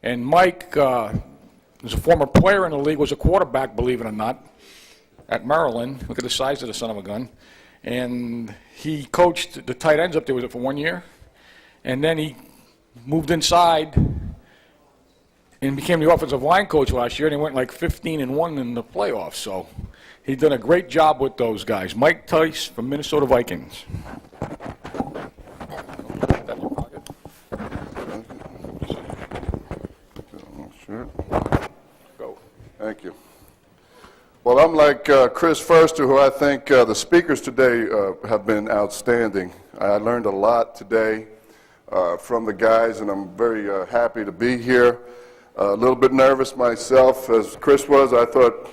And Mike is a former player in the league, was a quarterback, believe it or not, at Maryland. Look at the size of the son of a gun. And he coached the tight ends up there, was it for 1 year? And then he moved inside and became the offensive line coach last year, and he went like 15-1 in the playoffs. So he's done a great job with those guys. Mike Tice from Minnesota Vikings. Go. Thank you. Well, I'm like Chris Furster, who I think the speakers today have been outstanding. I learned a lot today from the guys, and I'm very happy to be here. A little bit nervous myself, as Chris was. I thought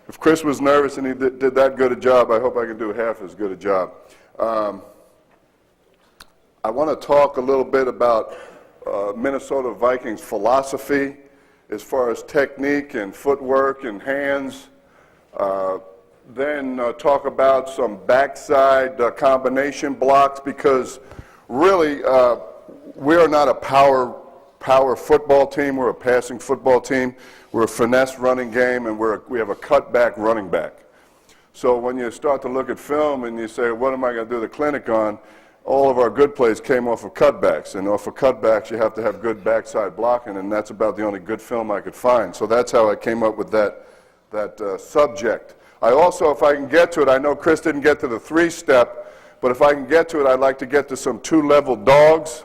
if Chris was nervous and he did that good a job, I hope I can do half as good a job. I want to talk a little bit about Minnesota Vikings philosophy as far as technique and footwork and hands. Then talk about some backside combination blocks, because really we are not a power football team. We're a passing football team. We're a finesse running game, and we have a cutback running back. So when you start to look at film and you say, what am I going to do the clinic on, all of our good plays came off of cutbacks. And off of cutbacks, you have to have good backside blocking, and that's about the only good film I could find. So that's how I came up with that subject. I also, if I can get to it, I know Chris didn't get to the 3-step, but if I can get to it, I'd like to get to some 2-level dogs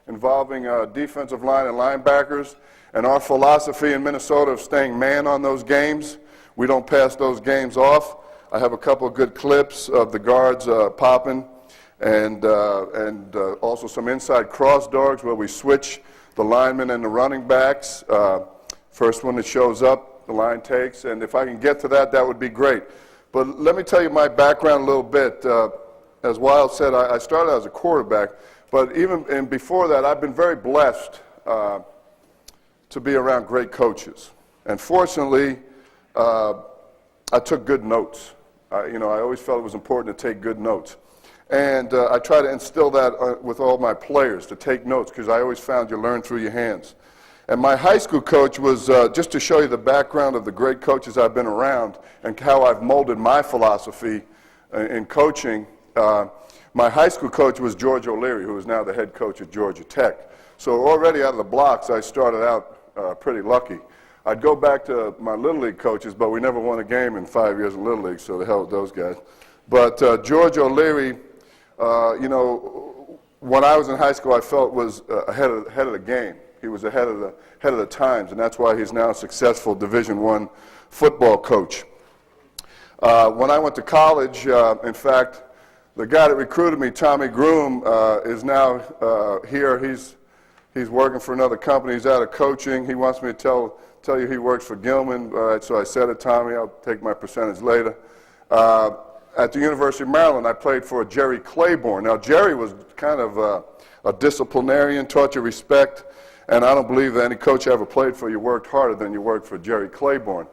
involving defensive line and linebackers, and our philosophy in Minnesota of staying man on those games. We don't pass those games off. I have a couple of good clips of the guards popping, and also some inside cross dogs where we switch the linemen and the running backs. First one that shows up, the line takes, and if I can get to that, that would be great. But let me tell you my background a little bit. As Wild said, I started as a quarterback, but even before that, I've been very blessed to be around great coaches. And fortunately, I took good notes. I always felt it was important to take good notes. And I try to instill that with all my players, to take notes, because I always found you learn through your hands. And my high school coach was, just to show you the background of the great coaches I've been around and how I've molded my philosophy in coaching. My high school coach was George O'Leary, who is now the head coach at Georgia Tech. So already out of the blocks, I started out pretty lucky. I'd go back to my Little League coaches, but we never won a game in 5 years in Little League, so the hell with those guys. But George O'Leary, when I was in high school, I felt was ahead of the game. He was ahead of the times, and that's why he's now a successful Division I football coach. When I went to college, in fact, the guy that recruited me, Tommy Groom, is now here. He's working for another company. He's out of coaching. He wants me to tell you he works for Gilman. So I said it, Tommy. I'll take my percentage later. At the University of Maryland, I played for Jerry Claiborne. Now, Jerry was kind of a disciplinarian, taught you respect, and I don't believe that any coach I ever played for you worked harder than you worked for Jerry Claiborne.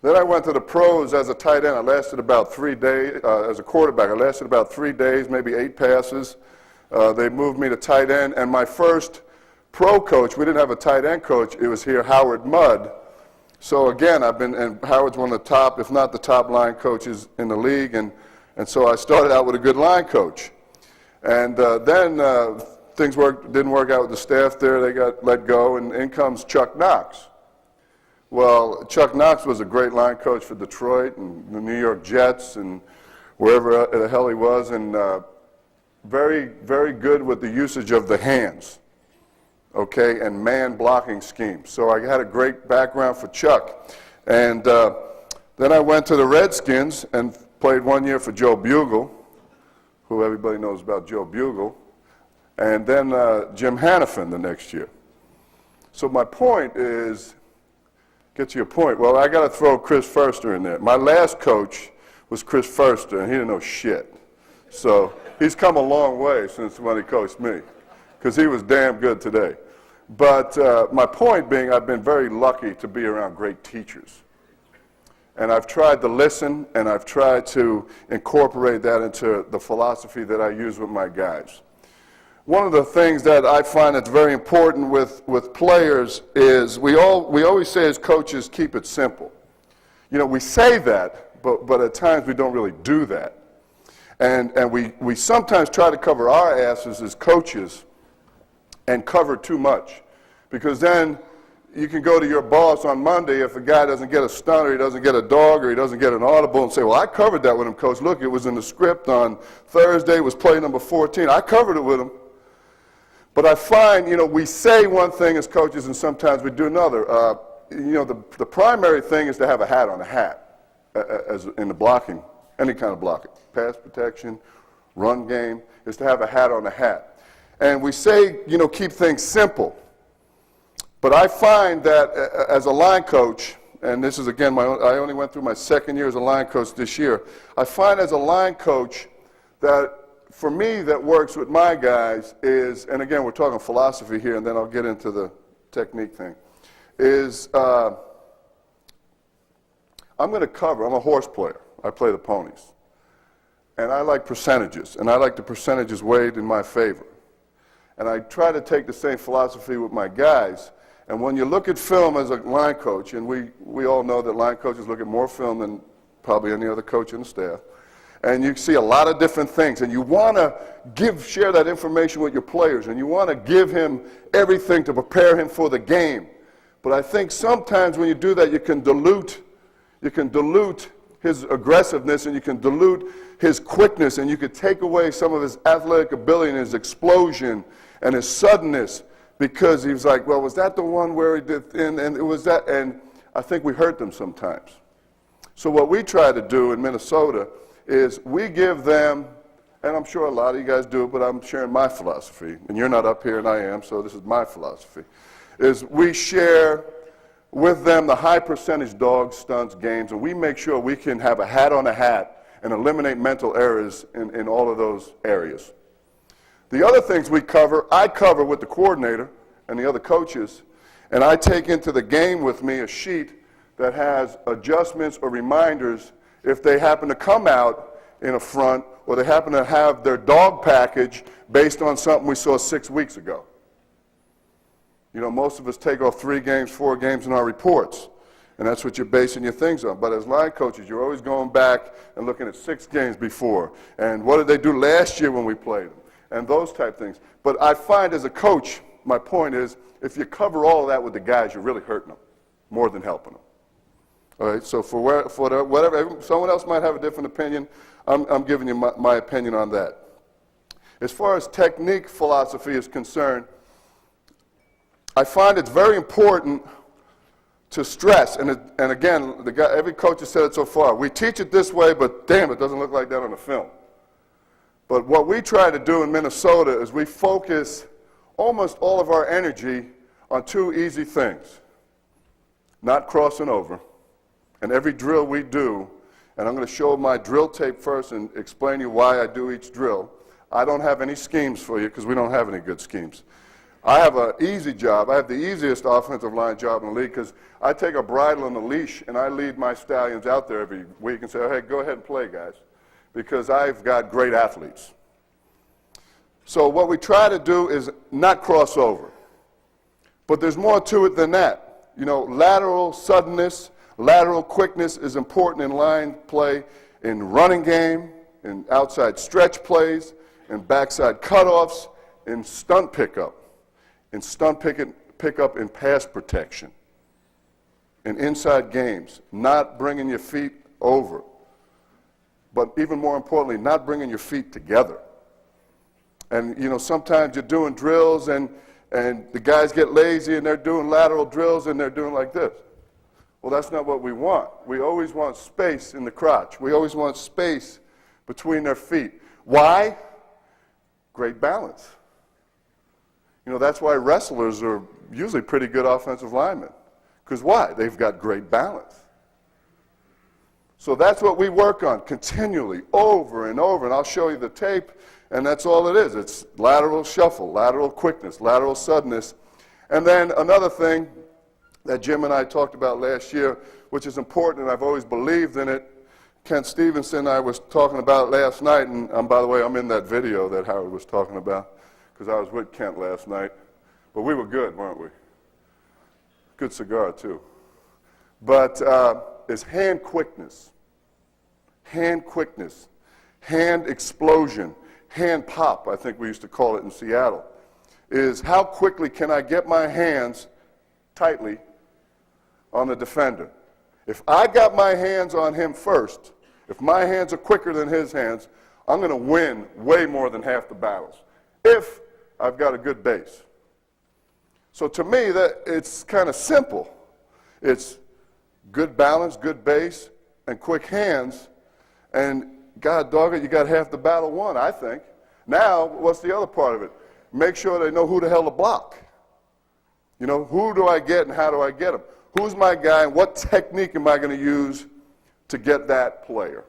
Then I went to the pros as a tight end. I lasted about 3 days. As a quarterback, I lasted about 3 days, maybe 8 passes. They moved me to tight end, and my first pro coach, we didn't have a tight end coach, it was here, Howard Mudd. So again, and Howard's one of the top, if not the top line coaches in the league, and so I started out with a good line coach. And then things didn't work out with the staff there. They got let go, and in comes Chuck Knox. Well, Chuck Knox was a great line coach for Detroit and the New York Jets and wherever the hell he was, and very, very good with the usage of the hands, okay, and man blocking schemes. So I had a great background for Chuck. And then I went to the Redskins and played 1 year for Joe Bugle, who everybody knows about Joe Bugle, and then Jim Hannafin the next year. So my point is, get to your point. Well, I got to throw Chris Furster in there. My last coach was Chris Furster, and he didn't know shit. So he's come a long way since when he coached me, because he was damn good today. But my point being, I've been very lucky to be around great teachers. And I've tried to listen, and I've tried to incorporate that into the philosophy that I use with my guys. one of the things that I find that's very important with players is we always say as coaches, keep it simple. You know, we say that, but at times we don't really do that. And we sometimes try to cover our asses as coaches and cover too much. Because then you can go to your boss on Monday if a guy doesn't get a stunt or he doesn't get a dog or he doesn't get an audible and say, well, I covered that with him, coach. Look, it was in the script on Thursday. It was play number 14. I covered it with him. But I find, you know, we say one thing as coaches and sometimes we do another. You know, the primary thing is to have a hat on a hat as in the blocking, any kind of blocking. Pass protection, run game, is to have a hat on a hat. And we say, you know, keep things simple. But I find that as a line coach, and this is again, I only went through my second year as a line coach this year, I find as a line coach that for me, that works with my guys is, and again, we're talking philosophy here, and then I'll get into the technique thing, is I'm going to cover. I'm a horse player. I play the ponies. And I like percentages, and I like the percentages weighed in my favor. And I try to take the same philosophy with my guys. And when you look at film as a line coach, and we all know that line coaches look at more film than probably any other coach in the staff, and you see a lot of different things, and you want to share that information with your players, and you want to give him everything to prepare him for the game. But I think sometimes when you do that, you can dilute his aggressiveness, and you can dilute his quickness, and you could take away some of his athletic ability and his explosion and his suddenness, because he was like, well, was that the one where he did, and it was that, and I think we hurt them sometimes. So what we try to do in Minnesota is we give them, and I'm sure a lot of you guys do it, but I'm sharing my philosophy, and you're not up here and I am, so this is my philosophy, is we share with them the high percentage dogs, stunts, games, and we make sure we can have a hat on a hat and eliminate mental errors in all of those areas. The other things we cover, I cover with the coordinator and the other coaches, and I take into the game with me a sheet that has adjustments or reminders if they happen to come out in a front or they happen to have their dog package based on something we saw 6 weeks ago. You know, most of us take off 3 games, 4 games in our reports, and that's what you're basing your things on. But as line coaches, you're always going back and looking at 6 games before, and what did they do last year when we played them, and those type things. But I find as a coach, my point is, if you cover all of that with the guys, you're really hurting them more than helping them. All right, so for whatever, someone else might have a different opinion. I'm giving you my opinion on that. As far as technique philosophy is concerned, I find it's very important to stress, and again, every coach has said it so far, we teach it this way, but damn, it doesn't look like that on the film. But what we try to do in Minnesota is we focus almost all of our energy on 2 easy things. Not crossing over. And every drill we do, and I'm going to show my drill tape first and explain to you why I do each drill. I don't have any schemes for you because we don't have any good schemes. I have an easy job. I have the easiest offensive line job in the league because I take a bridle and a leash and I lead my stallions out there every week and say, oh, hey, go ahead and play, guys, because I've got great athletes. So what we try to do is not cross over. But there's more to it than that. You know, lateral suddenness, lateral quickness is important in line play, in running game, in outside stretch plays, in backside cutoffs, in stunt pickup, in pass protection, in inside games, not bringing your feet over, but even more importantly, not bringing your feet together. And, you know, sometimes you're doing drills and the guys get lazy and they're doing lateral drills and they're doing like this. Well, that's not what we want. We always want space in the crotch. We always want space between their feet. Why? Great balance. You know, that's why wrestlers are usually pretty good offensive linemen. Because why? They've got great balance. So that's what we work on continually, over and over. And I'll show you the tape, and that's all it is. It's lateral shuffle, lateral quickness, lateral suddenness. And then another thing that Jim and I talked about last year, which is important, and I've always believed in it. Kent Stevenson and I was talking about it last night, and by the way, I'm in that video that Howard was talking about, because I was with Kent last night. But we were good, weren't we? Good cigar, too. But it's hand quickness, hand explosion, hand pop, I think we used to call it in Seattle, is how quickly can I get my hands tightly on the defender. If I got my hands on him first, if my hands are quicker than his hands, I'm going to win way more than half the battles, if I've got a good base. So to me, that it's kind of simple. It's good balance, good base, and quick hands, and God dog it, you got half the battle won, I think. Now, what's the other part of it? Make sure they know who the hell to block. You know, who do I get and how do I get them? Who's my guy and what technique am I going to use to get that player?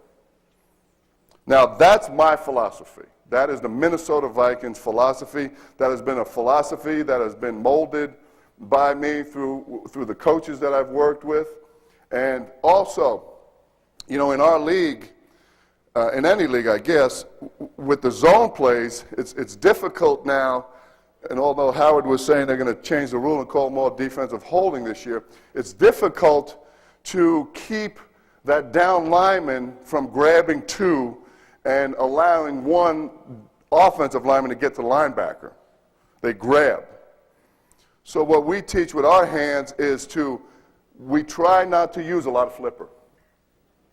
Now, that's my philosophy. That is the Minnesota Vikings philosophy. That has been a philosophy that has been molded by me through the coaches that I've worked with. And also, you know, in our league, in any league, I guess, with the zone plays, it's difficult now. And although Howard was saying they're going to change the rule and call more defensive holding this year, it's difficult to keep that down lineman from grabbing two and allowing one offensive lineman to get to the linebacker. They grab. So what we teach with our hands is we try not to use a lot of flipper.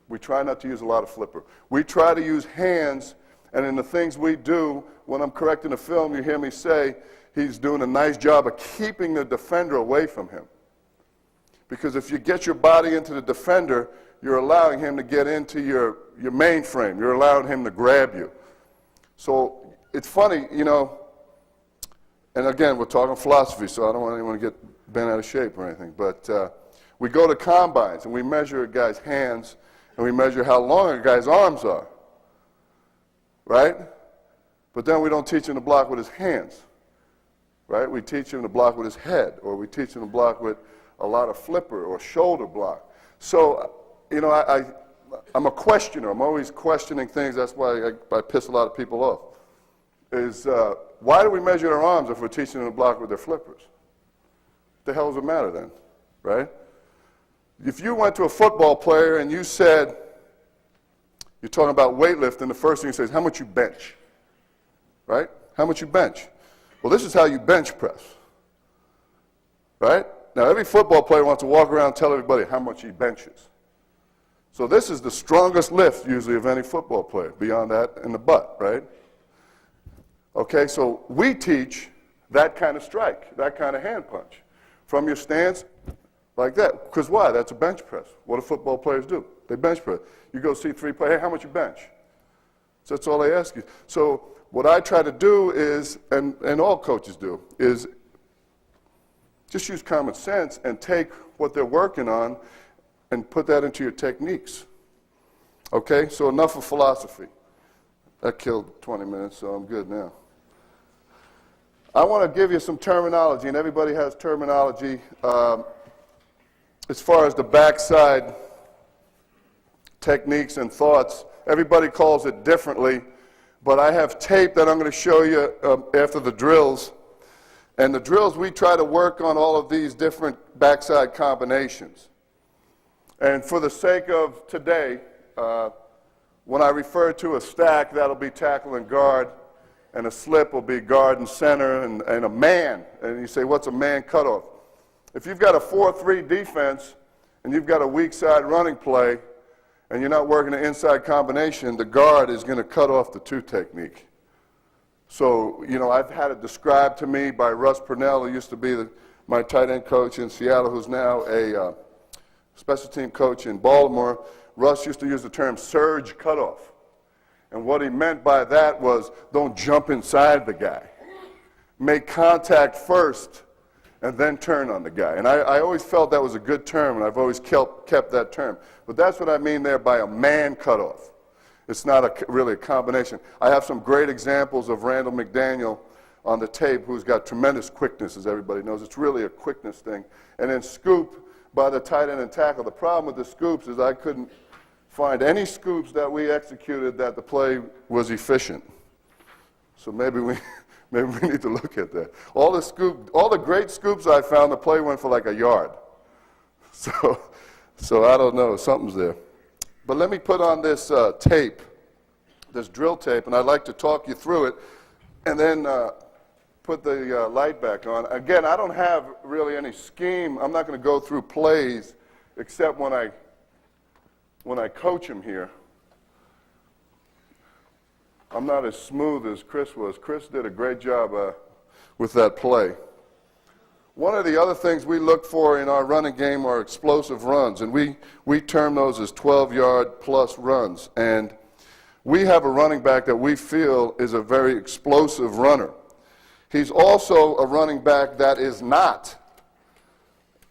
We try not to use a lot of flipper. We try to use hands, and in the things we do, when I'm correcting the film, you hear me say, he's doing a nice job of keeping the defender away from him. Because if you get your body into the defender, you're allowing him to get into your mainframe. You're allowing him to grab you. So it's funny, you know, and again, we're talking philosophy, so I don't want anyone to get bent out of shape or anything, but we go to combines and we measure a guy's hands and we measure how long a guy's arms are, right? But then we don't teach him to block with his hands, right? We teach him to block with his head, or we teach him to block with a lot of flipper or shoulder block. So, you know, I'm a questioner. I'm always questioning things. That's why I piss a lot of people off. Is why do we measure their arms if we're teaching them to block with their flippers? What the hell does it matter then, right? If you went to a football player and you said, you're talking about weightlifting, the first thing you say is, how much you bench, right? How much you bench? Well, this is how you bench press, right? Now, every football player wants to walk around and tell everybody how much he benches. So this is the strongest lift, usually, of any football player, beyond that in the butt, right? Okay, so we teach that kind of strike, that kind of hand punch. From your stance, like that. Because why? That's a bench press. What do football players do? They bench press. You go see three players, hey, how much you bench? So that's all they ask you. So what I try to do is, and all coaches do, is just use common sense and take what they're working on and put that into your techniques. Okay, so enough of philosophy. That killed 20 minutes, so I'm good now. I want to give you some terminology, and everybody has terminology. As far as the backside techniques and thoughts, everybody calls it differently, but I have tape that I'm going to show you after the drills. And the drills, we try to work on all of these different backside combinations. And for the sake of today, when I refer to a stack, that'll be tackle and guard, and a slip will be guard and center, and a man. And you say, what's a man cutoff? If you've got a 4-3 defense and you've got a weak side running play and you're not working an inside combination, the guard is going to cut off the two technique. So, you know, I've had it described to me by Russ Purnell, who used to be my tight end coach in Seattle, who's now a special team coach in Baltimore. Russ used to use the term surge cutoff. And what he meant by that was don't jump inside the guy. Make contact first and then turn on the guy. And I always felt that was a good term, and I've always kept that term. But that's what I mean there by a man cutoff. It's not really a combination. I have some great examples of Randall McDaniel on the tape, who's got tremendous quickness, as everybody knows. It's really a quickness thing. And then scoop by the tight end and tackle. The problem with the scoops is I couldn't find any scoops that we executed that the play was efficient. So maybe Maybe we need to look at that. All the great scoops I found, the play went for like a yard. So I don't know, something's there. But let me put on this tape, this drill tape, and I'd like to talk you through it, and then put the light back on. Again, I don't have really any scheme. I'm not going to go through plays except when I coach them here. I'm not as smooth as Chris was. Chris did a great job with that play. One of the other things we look for in our running game are explosive runs, and we term those as 12-yard plus runs. And we have a running back that we feel is a very explosive runner. He's also a running back that is not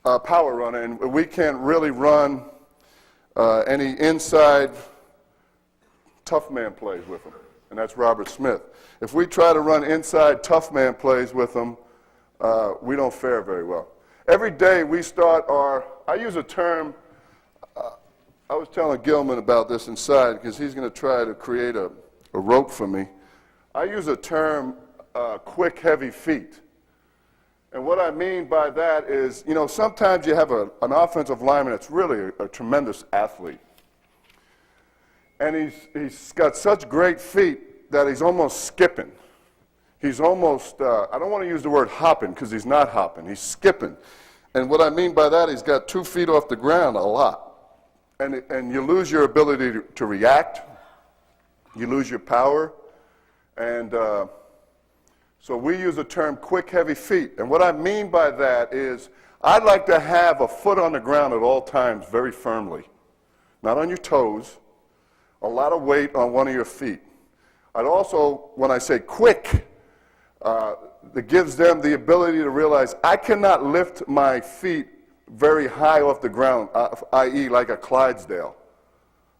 a power runner, and we can't really run any inside tough man plays with him, and that's Robert Smith. If we try to run inside tough man plays with him, we don't fare very well. Every day we start I use a term, I was telling Gilman about this inside because he's going to try to create a rope for me. I use a term, quick, heavy feet. And what I mean by that is, you know, sometimes you have an offensive lineman that's really a tremendous athlete. And he's got such great feet that he's almost skipping. He's almost, I don't want to use the word hopping because he's not hopping, he's skipping. And what I mean by that, he's got 2 feet off the ground a lot. And you lose your ability to react, you lose your power, and so we use the term quick, heavy feet. And what I mean by that is I'd like to have a foot on the ground at all times very firmly, not on your toes, a lot of weight on one of your feet. I'd also, when I say quick, that gives them the ability to realize I cannot lift my feet very high off the ground, i.e. like a Clydesdale.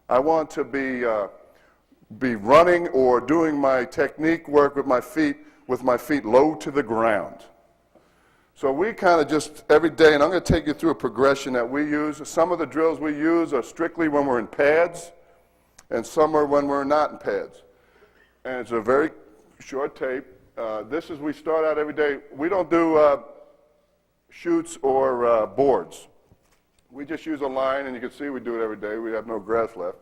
I want to be running or doing my technique work with my feet low to the ground. So we kind of just every day, and I'm going to take you through a progression that we use. Some of the drills we use are strictly when we're in pads, and some are when we're not in pads. And it's a very short tape. This is, we start out every day. We don't do chutes or boards. We just use a line, and you can see we do it every day. We have no grass left.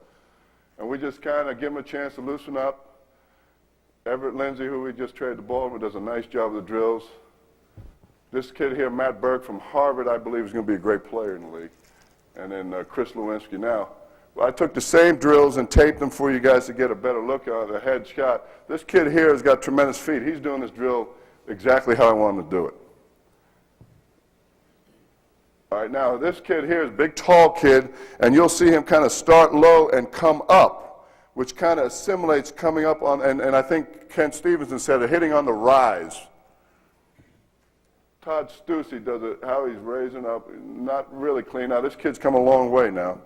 And we just kind of give them a chance to loosen up. Everett Lindsay, who we just traded the ball with, does a nice job of the drills. This kid here, Matt Burke from Harvard, I believe is going to be a great player in the league. And then Chris Lewinsky. Now, I took the same drills and taped them for you guys to get a better look at a head shot. This kid here has got tremendous feet. He's doing this drill exactly how I want him to do it. All right, now this kid here is a big, tall kid, and you'll see him kind of start low and come up, which kind of assimilates coming up on, and I think Ken Stevenson said it, hitting on the rise. Todd Stussy does it, how he's raising up, not really clean. Now, this kid's come a long way now.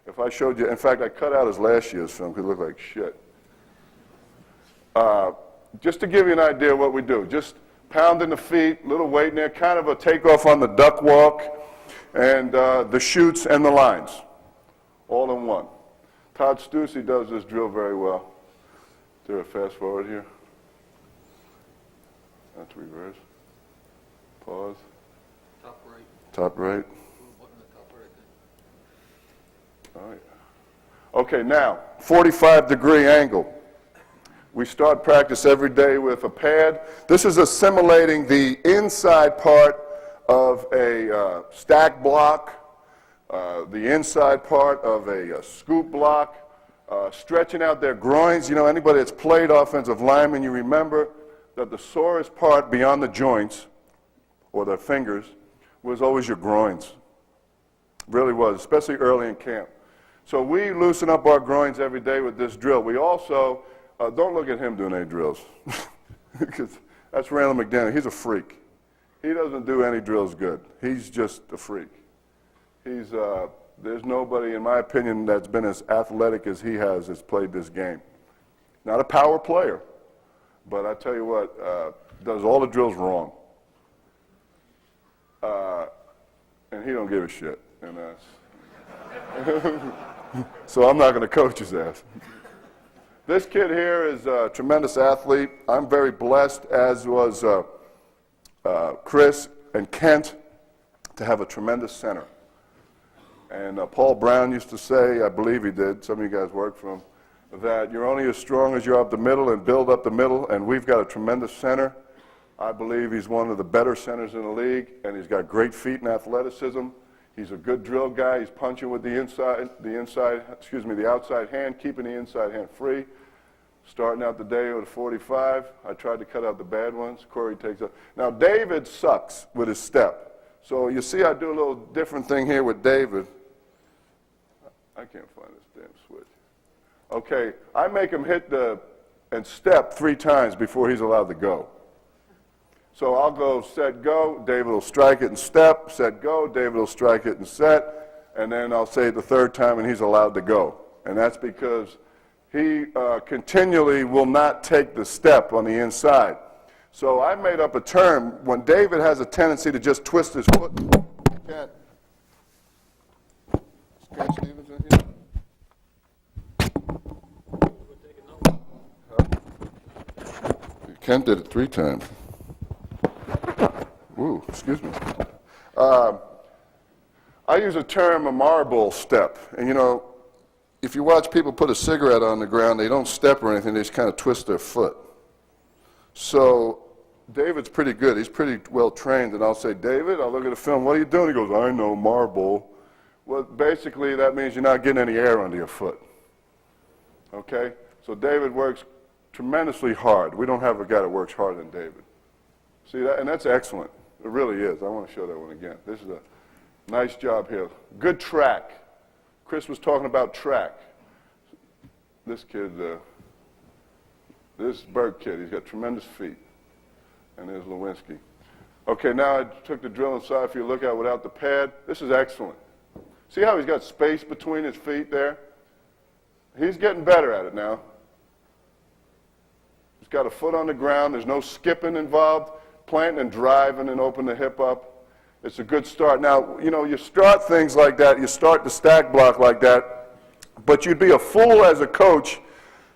If I showed you, in fact, I cut out his last year's film because it looked like shit. Just to give you an idea of what we do, just pounding the feet, little weight in there, kind of a takeoff on the duck walk, and the chutes and the lines, all in one. Todd Stussy does this drill very well. Do a fast forward here. That's reverse. Pause. Top right. Top right. Little button at the top right there. All right. Okay, now, 45-degree angle. We start practice every day with a pad. This is assimilating the inside part of a stack block, the inside part of a scoop block, stretching out their groins. You know, anybody that's played offensive lineman, you remember that the sorest part beyond the joints, or their fingers, was always your groins. Really was, especially early in camp. So we loosen up our groins every day with this drill. We also, don't look at him doing any drills, because that's Randall McDaniel. He's a freak. He doesn't do any drills good. He's just a freak. There's nobody, in my opinion, that's been as athletic as he has that's played this game. Not a power player, but I tell you what, does all the drills wrong. And he don't give a shit. And so I'm not going to coach his ass. This kid here is a tremendous athlete. I'm very blessed, as was Chris and Kent, to have a tremendous center. And Paul Brown used to say, I believe he did, some of you guys worked for him, that you're only as strong as you're up the middle and build up the middle, and we've got a tremendous center. I believe he's one of the better centers in the league, and he's got great feet and athleticism. He's a good drill guy. He's punching with the outside hand, keeping the inside hand free. Starting out the day with a 45. I tried to cut out the bad ones. Corey takes up. Now, David sucks with his step. So you see I do a little different thing here with David. I can't find this damn switch. Okay, I make him hit and step 3 times before he's allowed to go. So I'll go, set, go. David will strike it and step. Set, go. David will strike it and set. And then I'll say it the 3rd time and he's allowed to go. And that's because he continually will not take the step on the inside. So I made up a term. When David has a tendency to just twist his foot. Kent. Is Kent Stevens in here? Kent did it 3 times. Ooh, excuse me. I use a term, a marble step. And you know, if you watch people put a cigarette on the ground, they don't step or anything, they just kind of twist their foot. So David's pretty good. He's pretty well trained. And I'll say, David, I'll look at the film, what are you doing? He goes, I know, marble. Well, basically, that means you're not getting any air under your foot. Okay? So David works tremendously hard. We don't have a guy that works harder than David. See that? And that's excellent. It really is. I want to show that one again. This is a nice job here. Good track. Chris was talking about track. This kid, this Berg kid, he's got tremendous feet. And there's Lewinsky. Okay, now I took the drill inside. If you look at it without the pad, this is excellent. See how he's got space between his feet there? He's getting better at it now. He's got a foot on the ground. There's no skipping involved. Planting and driving and open the hip up. It's a good start. Now, you know, you start things like that. You start the stack block like that. But you'd be a fool as a coach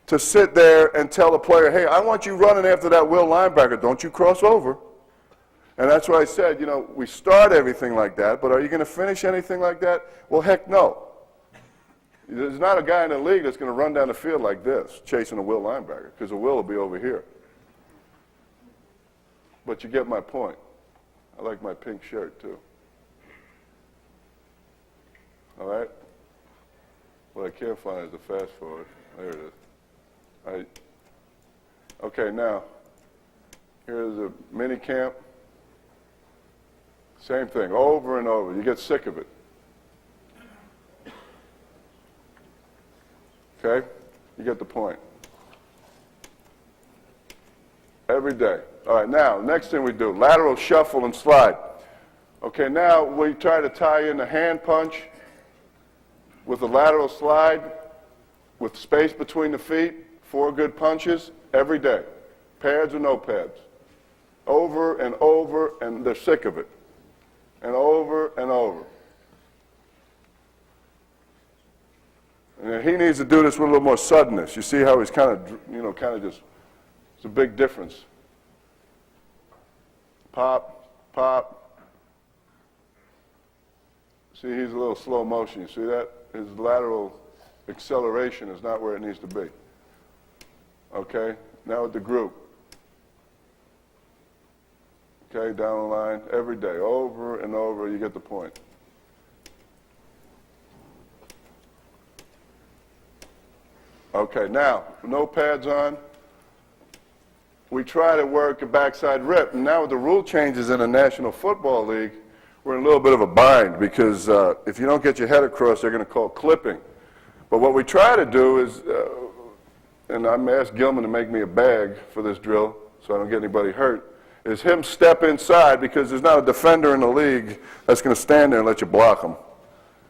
to sit there and tell the player, hey, I want you running after that will linebacker. Don't you cross over. And that's why I said, you know, we start everything like that, but are you going to finish anything like that? Well, heck no. There's not a guy in the league that's going to run down the field like this, chasing a will linebacker, because the will will be over here. But you get my point. I like my pink shirt, too. All right? What I can't find is the fast forward. There it is. All right. Okay, now, here's a mini camp. Same thing, over and over. You get sick of it. Okay? You get the point. Every day. All right, now, next thing we do, lateral shuffle and slide. Okay, now we try to tie in the hand punch with the lateral slide with space between the feet, 4 good punches every day. Pads or no pads. Over, and they're sick of it. And over and over. And he needs to do this with a little more suddenness. You see how he's kind of just, it's a big difference. Pop, pop. See, he's a little slow motion. You see that? His lateral acceleration is not where it needs to be. Okay, now with the group. Okay, down the line, every day, over and over, you get the point. Okay, now, no pads on. We try to work a backside rip, and now with the rule changes in the National Football League, we're in a little bit of a bind because if you don't get your head across, they're going to call clipping. But what we try to do is, and I'm asked Gilman to make me a bag for this drill so I don't get anybody hurt, is him step inside because there's not a defender in the league that's going to stand there and let you block him.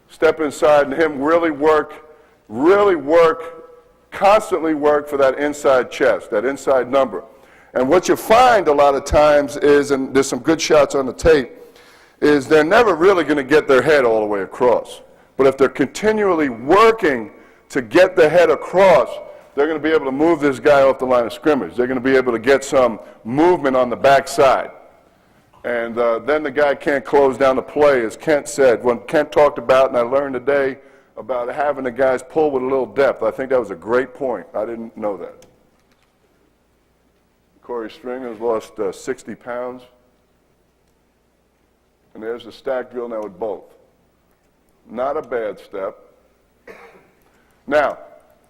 Step inside and him really work, constantly work for that inside chest, that inside number. And what you find a lot of times is, and there's some good shots on the tape, is they're never really going to get their head all the way across. But if they're continually working to get the head across, they're going to be able to move this guy off the line of scrimmage. They're going to be able to get some movement on the backside. And then the guy can't close down the play, as Kent said. When Kent talked about, and I learned today, about having the guys pull with a little depth. I think that was a great point. I didn't know that. Corey Stringer's lost 60 pounds. And there's the stack drill now with both. Not a bad step. Now,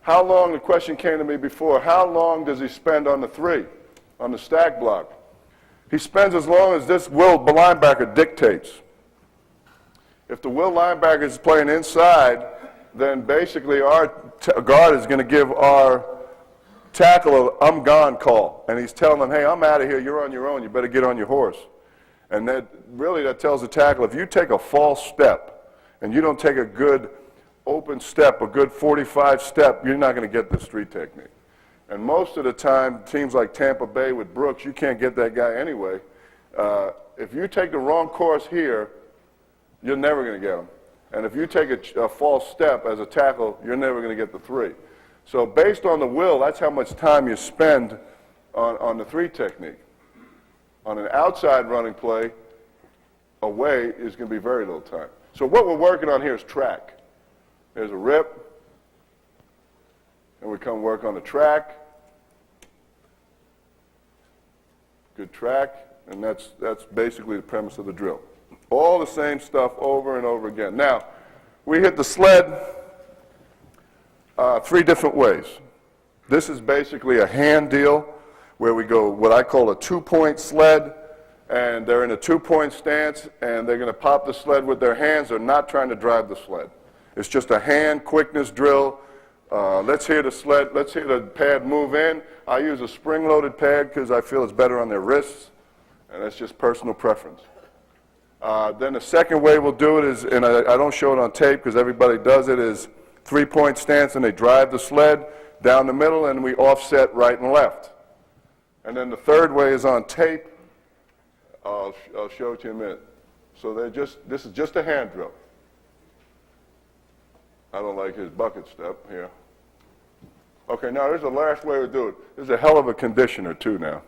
how long, the question came to me before, how long does he spend on the 3, on the stack block? He spends as long as this will linebacker dictates. If the will linebacker is playing inside, then basically our guard is going to give our tackle a "I'm gone" call. And he's telling them, hey, I'm out of here, you're on your own, you better get on your horse. And that tells the tackle, if you take a false step and you don't take a good open step, a good 45 step, you're not going to get the street technique. And most of the time, teams like Tampa Bay with Brooks, you can't get that guy anyway. If you take the wrong course here, you're never going to get him. And if you take a false step as a tackle, you're never going to get the 3. So based on the will, that's how much time you spend on the 3 technique. On an outside running play, away is going to be very little time. So what we're working on here is track. There's a rip, and we come work on the track. Good track, and that's basically the premise of the drill. All the same stuff over and over again. Now, we hit the sled 3 different ways. This is basically a hand deal where we go what I call a 2-point sled, and they're in a 2-point stance, and they're going to pop the sled with their hands. They're not trying to drive the sled. It's just a hand quickness drill. Let's hear the sled, let's hear the pad move in. I use a spring-loaded pad because I feel it's better on their wrists, and that's just personal preference. Then the second way we'll do it is, and I don't show it on tape because everybody does it, is 3-point stance, and they drive the sled down the middle, and we offset right and left. And then the third way is on tape. I'll show it to you in a minute. So this is just a hand drill. I don't like his bucket step here. Okay, now there's the last way we do it. This is a hell of a conditioner too now.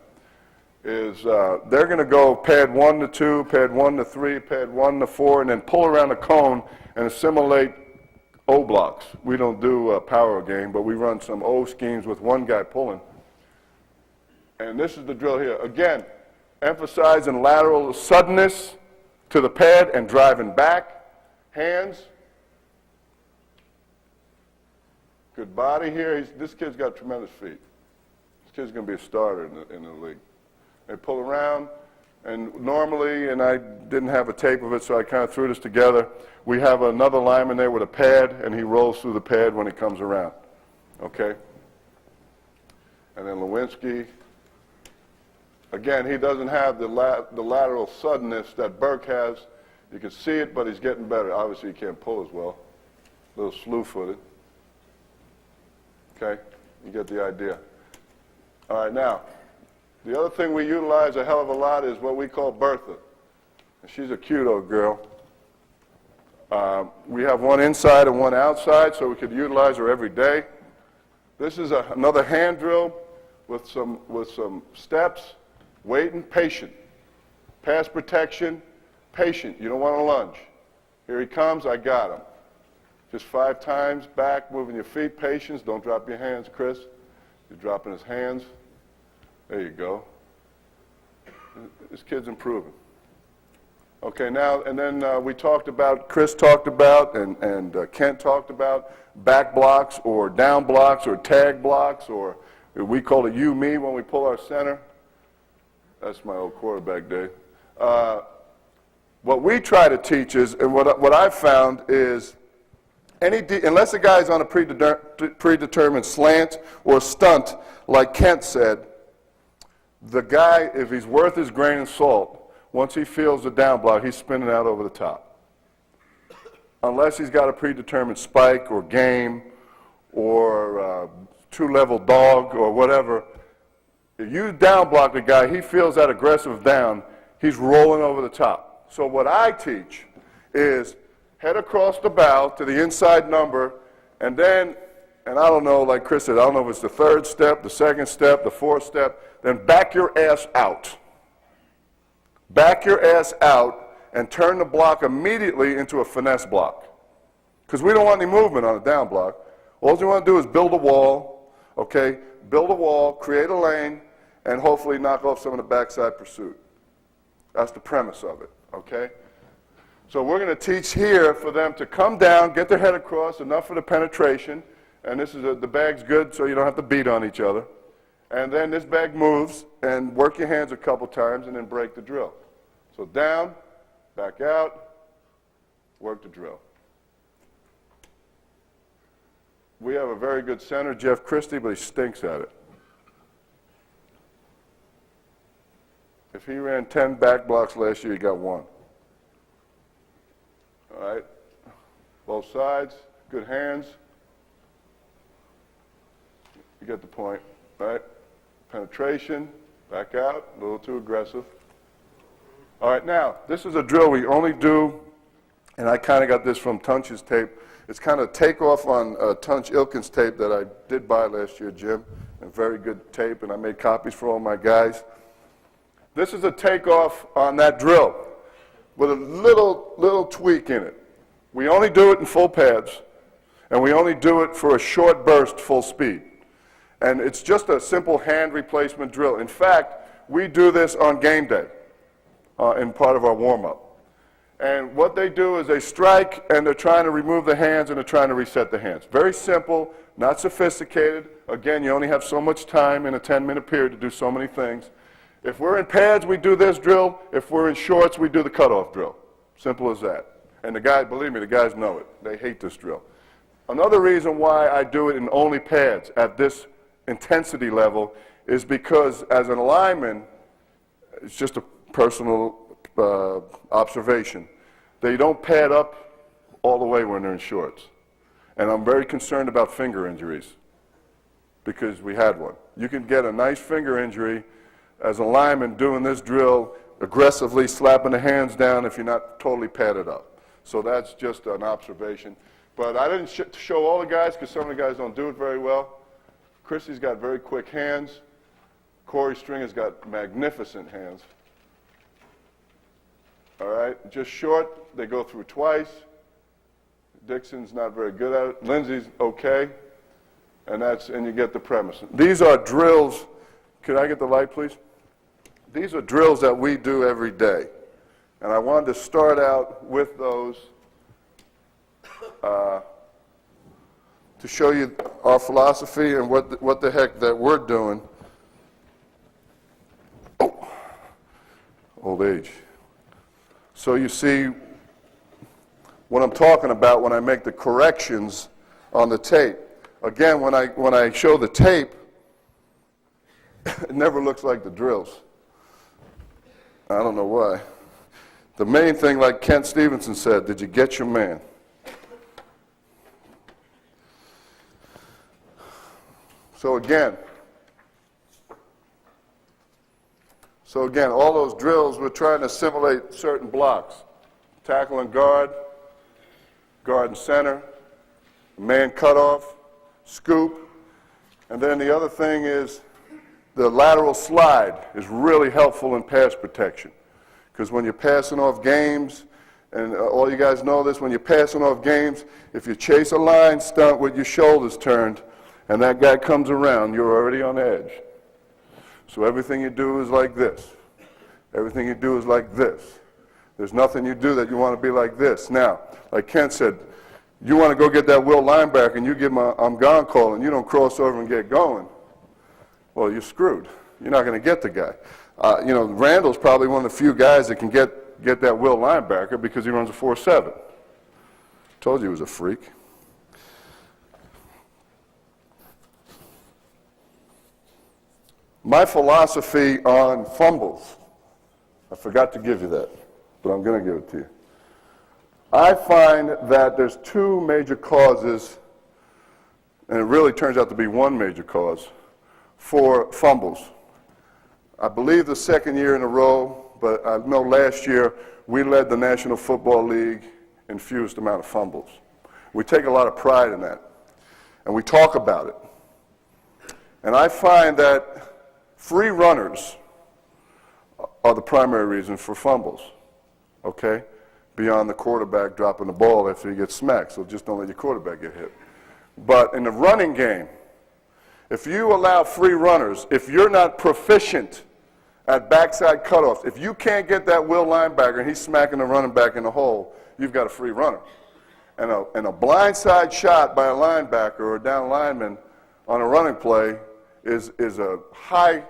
They're going to go pad 1 to 2, pad 1 to 3, pad 1 to 4, and then pull around a cone and assimilate O blocks. We don't do a power game, but we run some O schemes with one guy pulling. And this is the drill here. Again, emphasizing lateral suddenness to the pad and driving back. Hands. Good body here. This kid's got tremendous feet. This kid's going to be a starter in the league. They pull around, and normally, and I didn't have a tape of it, so I kind of threw this together. We have another lineman there with a pad, and he rolls through the pad when he comes around. Okay? And then Lewinsky. Again, he doesn't have the lateral suddenness that Burke has. You can see it, but he's getting better. Obviously, he can't pull as well. A little slew-footed. Okay? You get the idea. All right, now, the other thing we utilize a hell of a lot is what we call Bertha. And she's a cute old girl. We have one inside and one outside, so we could utilize her every day. This is another hand drill with some steps. Waiting, patient. Pass protection, patient. You don't want to lunge. Here he comes, I got him. Just 5 times back, moving your feet, patience. Don't drop your hands, Chris. You're dropping his hands. There you go. This kid's improving. Okay, now, and then we talked about, Chris talked about, and Kent talked about back blocks or down blocks or tag blocks, or we call it you-me when we pull our center. That's my old quarterback day. What we try to teach is, and what I've found is, unless a guy's on a predetermined slant or stunt, like Kent said, the guy, if he's worth his grain of salt, once he feels the down block, he's spinning out over the top. Unless he's got a predetermined spike or game or 2-level dog or whatever, if you down block the guy, he feels that aggressive down, he's rolling over the top. So what I teach is head across the bow to the inside number, and then and I don't know, like Chris said, I don't know if it's the third step, the second step, the fourth step, then back your ass out. Back your ass out and turn the block immediately into a finesse block. Because we don't want any movement on a down block. All you want to do is build a wall, okay? Build a wall, create a lane, and hopefully knock off some of the backside pursuit. That's the premise of it, okay? So we're going to teach here for them to come down, get their head across, enough for the penetration, and this is the bag's good so you don't have to beat on each other. And then this bag moves, and work your hands a couple times, and then break the drill. So down, back out, work the drill. We have a very good center, Jeff Christie, but he stinks at it. If he ran 10 back blocks last year, he got 1. All right, both sides, good hands. You get the point, right? Penetration, back out, a little too aggressive. All right, now, this is a drill we only do, and I kind of got this from Tunch's tape. It's kind of takeoff on Tunch Ilkin's tape that I did buy last year, Jim, and very good tape, and I made copies for all my guys. This is a takeoff on that drill with a little tweak in it. We only do it in full pads, and we only do it for a short burst full speed. And it's just a simple hand replacement drill. In fact, we do this on game day in part of our warm-up. And what they do is they strike, and they're trying to remove the hands, and they're trying to reset the hands. Very simple, not sophisticated. Again, you only have so much time in a 10-minute period to do so many things. If we're in pads, we do this drill. If we're in shorts, we do the cutoff drill. Simple as that. And the guys, believe me, the guys know it. They hate this drill. Another reason why I do it in only pads at this intensity level is because as an lineman, it's just a personal observation. They don't pad up all the way when they're in shorts. And I'm very concerned about finger injuries because we had one. You can get a nice finger injury as a lineman doing this drill, aggressively slapping the hands down if you're not totally padded up. So that's just an observation. But I didn't show all the guys because some of the guys don't do it very well. Christie's got very quick hands. Corey Stringer's got magnificent hands. All right, just short, they go through twice. Dixon's not very good at it. Lindsay's okay. And you get the premise. These are drills. Could I get the light, please? These are drills that we do every day. And I wanted to start out with those to show you our philosophy and what the heck that we're doing. Oh, old age. So you see what I'm talking about when I make the corrections on the tape. Again, when I show the tape, it never looks like the drills. I don't know why. The main thing, like Kent Stevenson said, did you get your man? So again, all those drills, we're trying to simulate certain blocks. Tackle and guard and center, man cutoff, scoop, and then the other thing is the lateral slide is really helpful in pass protection. Because when you're passing off games, and all you guys know this, when you're passing off games, if you chase a line stunt with your shoulders turned, and that guy comes around, you're already on edge. So everything you do is like this. Everything you do is like this. There's nothing you do that you want to be like this. Now, like Kent said, you want to go get that Will linebacker, and you give him a I'm gone call, and you don't cross over and get going. Well, you're screwed. You're not going to get the guy. Randall's probably one of the few guys that can get that Will linebacker because he runs a 4.7. Told you he was a freak. My philosophy on fumbles, I forgot to give you that, but I'm going to give it to you. I find that there's two major causes, and it really turns out to be one major cause, for fumbles. I believe the second year in a row, but I know last year we led the National Football League in fewest amount of fumbles. We take a lot of pride in that. and we talk about it. And I find that free runners are the primary reason for fumbles, okay? Beyond the quarterback dropping the ball after he gets smacked, so just don't let your quarterback get hit. But in the running game, if you allow free runners, if you're not proficient at backside cutoffs, if you can't get that will linebacker and he's smacking the running back in the hole, you've got a free runner. And a blindside shot by a linebacker or a down lineman on a running play is a high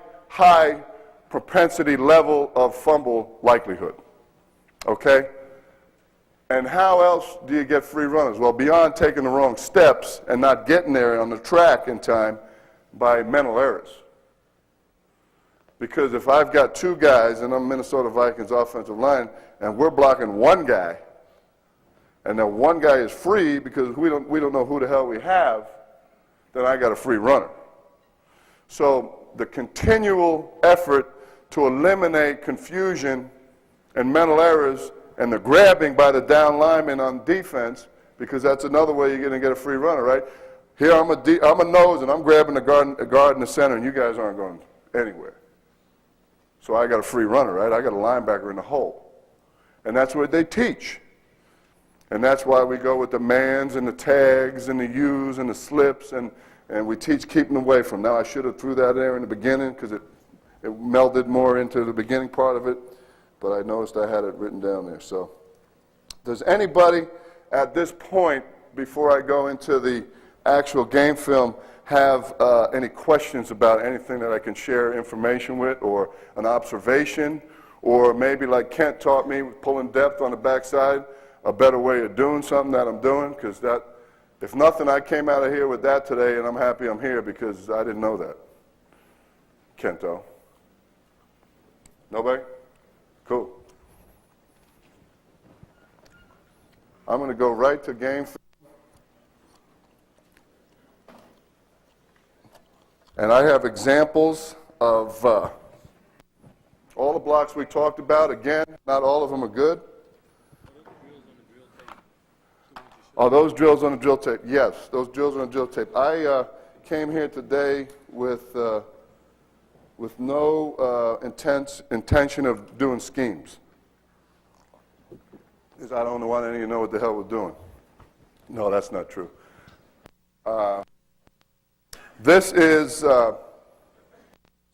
propensity level of fumble likelihood, okay? And how else do you get free runners? Well, beyond taking the wrong steps and not getting there on the track in time, by mental errors. Because if I've got two guys and I'm Minnesota Vikings offensive line and we're blocking one guy and then one guy is free because we don't know who the hell we have, then I got a free runner. So the continual effort to eliminate confusion and mental errors and the grabbing by the down lineman on defense, because that's another way you're going to get a free runner, right? Here I'm a nose and I'm grabbing a guard in the center and you guys aren't going anywhere. So I got a free runner, right? I got a linebacker in the hole. And that's what they teach. And that's why we go with the mans and the tags and the U's and the slips and we teach keeping away from. Now I should have threw that there in the beginning because it melded more into the beginning part of it, but I noticed I had it written down there. So does anybody at this point, before I go into the actual game film, have any questions about anything that I can share information with, or an observation, or maybe like Kent taught me with pulling depth on the backside, a better way of doing something that I'm doing? Because that, if nothing, I came out of here with that today, and I'm happy I'm here because I didn't know that. Kento? Nobody? Cool. I'm going to go right to game film. And I have examples of all the blocks we talked about. Again, not all of them are good. Oh, those drills on the drill tape. Yes, those drills on the drill tape. I came here today with no intention of doing schemes, because I don't want any of you to know what the hell we're doing. No, that's not true. This is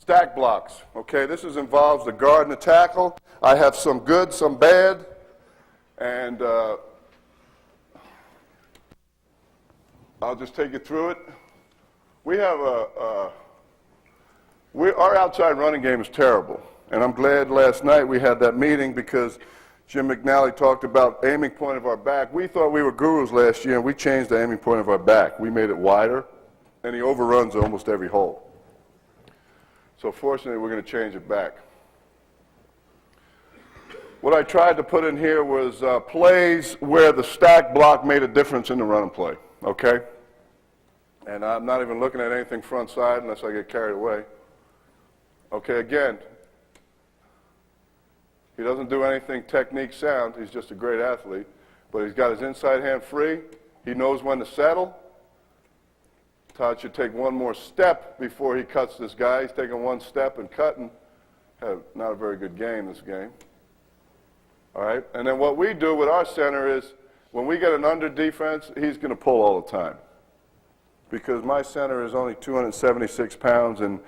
stack blocks, okay? This involves the guard and the tackle. I have some good, some bad, and I'll just take you through it. We have our outside running game is terrible, and I'm glad last night we had that meeting because Jim McNally talked about aiming point of our back. We thought we were gurus last year, and we changed the aiming point of our back. We made it wider, and he overruns almost every hole. So fortunately, we're going to change it back. What I tried to put in here was plays where the stack block made a difference in the running play, okay? And I'm not even looking at anything front side unless I get carried away. Okay, again, he doesn't do anything technique sound. He's just a great athlete. But he's got his inside hand free. He knows when to settle. Todd should take one more step before he cuts this guy. He's taking one step and cutting. Not a very good game, this game. All right? And then what we do with our center is when we get an under defense, he's going to pull all the time. Because my center is only 276 pounds, and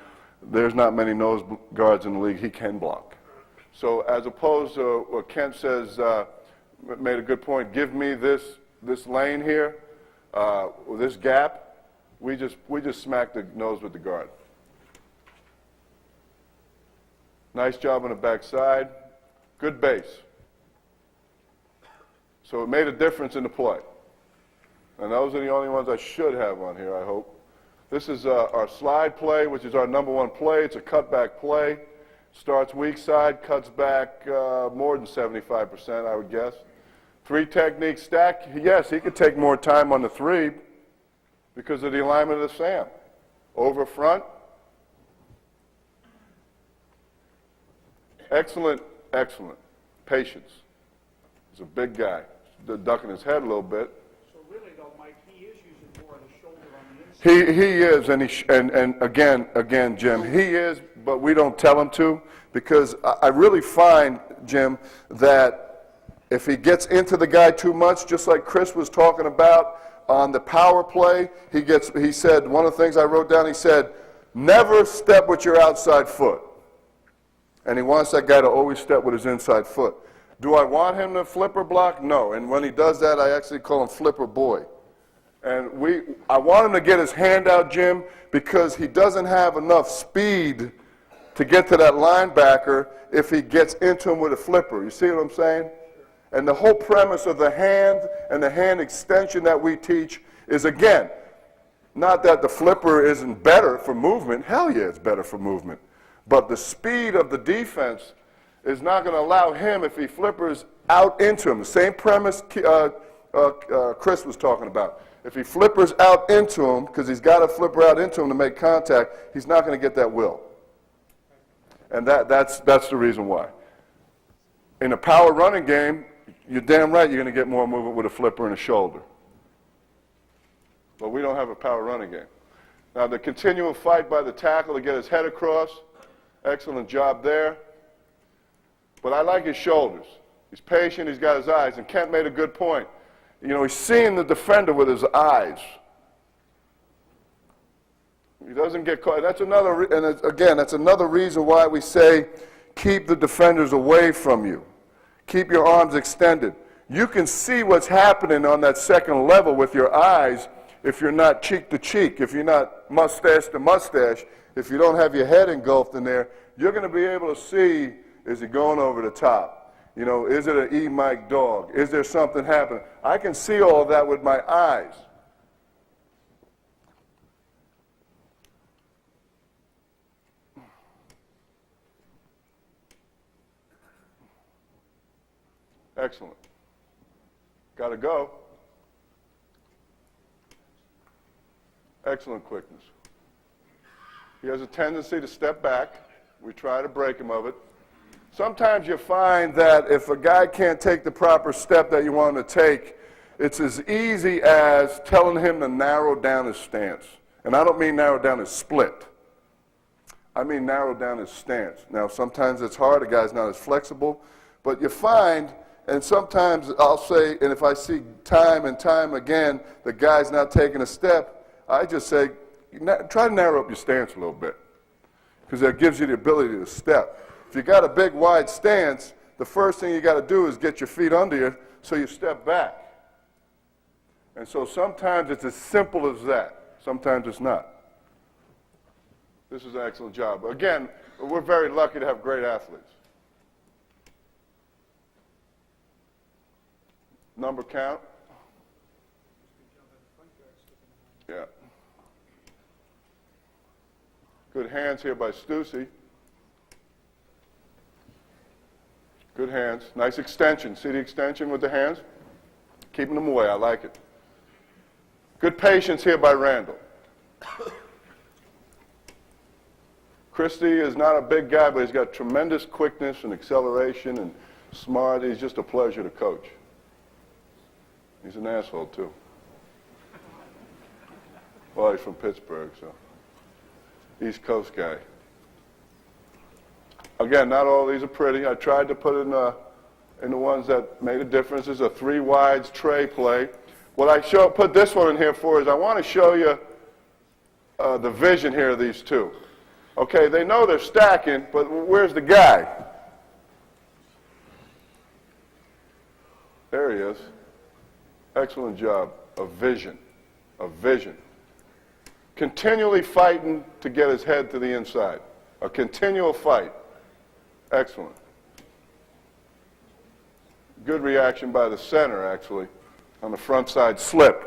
there's not many nose guards in the league he can block. So as opposed to what Kent says, made a good point, give me this lane here, this gap, we just smack the nose with the guard. Nice job on the backside. Good base. So it made a difference in the play. And those are the only ones I should have on here, I hope. This is our slide play, which is our number one play. It's a cutback play. Starts weak side, cuts back more than 75%, I would guess. Three technique stack. Yes, he could take more time on the three because of the alignment of the Sam. Over front. Excellent, excellent. Patience. He's a big guy. Ducking his head a little bit. So really, though, Mike, he is using more of the shoulder on the He is, and again, Jim, he is, but we don't tell him to, because I really find, Jim, that if he gets into the guy too much, just like Chris was talking about on the power play, he said, one of the things I wrote down, he said, never step with your outside foot. And he wants that guy to always step with his inside foot. Do I want him to flipper block? No. And when he does that, I actually call him flipper boy. And I want him to get his hand out, Jim, because he doesn't have enough speed to get to that linebacker if he gets into him with a flipper. You see what I'm saying? And the whole premise of the hand and the hand extension that we teach is, again, not that the flipper isn't better for movement. Hell yeah, it's better for movement. But the speed of the defense is not going to allow him, if he flippers out into him, the same premise Chris was talking about. If he flippers out into him, because he's got to flipper out into him to make contact, he's not going to get that will. And that's the reason why. In a power running game, you're damn right you're going to get more movement with a flipper and a shoulder. But we don't have a power running game. Now, the continual fight by the tackle to get his head across, excellent job there. But I like his shoulders. He's patient, he's got his eyes, and Kent made a good point. You know, he's seeing the defender with his eyes. He doesn't get caught. That's another, and again, that's another reason why we say keep the defenders away from you. Keep your arms extended. You can see what's happening on that second level with your eyes if you're not cheek to cheek, if you're not mustache to mustache, if you don't have your head engulfed in there, you're going to be able to see, is he going over the top? You know, is it an E-Mike dog? Is there something happening? I can see all of that with my eyes. Excellent. Got to go. Excellent quickness. He has a tendency to step back. We try to break him of it. Sometimes you find that if a guy can't take the proper step that you want him to take, it's as easy as telling him to narrow down his stance. And I don't mean narrow down his split. I mean narrow down his stance. Now, sometimes it's hard. A guy's not as flexible. But you find, and sometimes I'll say, and if I see time and time again the guy's not taking a step, I just say, try to narrow up your stance a little bit, because that gives you the ability to step. If you got a big, wide stance, the first thing you got to do is get your feet under you so you step back. And so sometimes it's as simple as that. Sometimes it's not. This is an excellent job. Again, we're very lucky to have great athletes. Number count? Yeah. Good hands here by Stussy. Good hands. Nice extension. See the extension with the hands? Keeping them away. I like it. Good patience here by Randall. Christie is not a big guy, but he's got tremendous quickness and acceleration and smart. He's just a pleasure to coach. He's an asshole, too. Well, he's from Pittsburgh, so East Coast guy. Again, not all of these are pretty. I tried to put in the ones that made a difference. This is a 3 wides tray play. What I put this one in here for is I want to show you the vision here of these two. Okay, they know they're stacking, but where's the guy? There he is. Excellent job of vision, of vision. Continually fighting to get his head to the inside. A continual fight. Excellent. Good reaction by the center, actually, on the front side slip.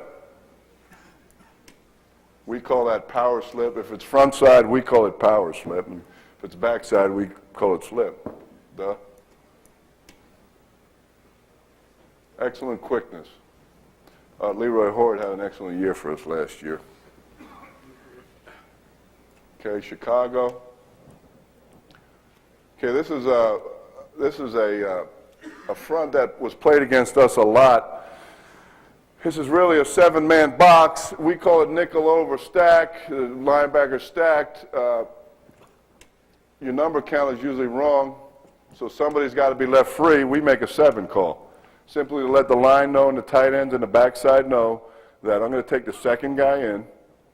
We call that power slip. If it's front side, we call it power slip. And if it's back side, we call it slip. Duh. Excellent quickness. Leroy Horde had an excellent year for us last year. Okay, Chicago. Okay, this is a front that was played against us a lot. This is really a 7-man box. We call it nickel over stack. The linebacker stacked. Your number count is usually wrong, so somebody's got to be left free. We make a 7 call. Simply to let the line know and the tight ends and the backside know that I'm going to take the second guy in,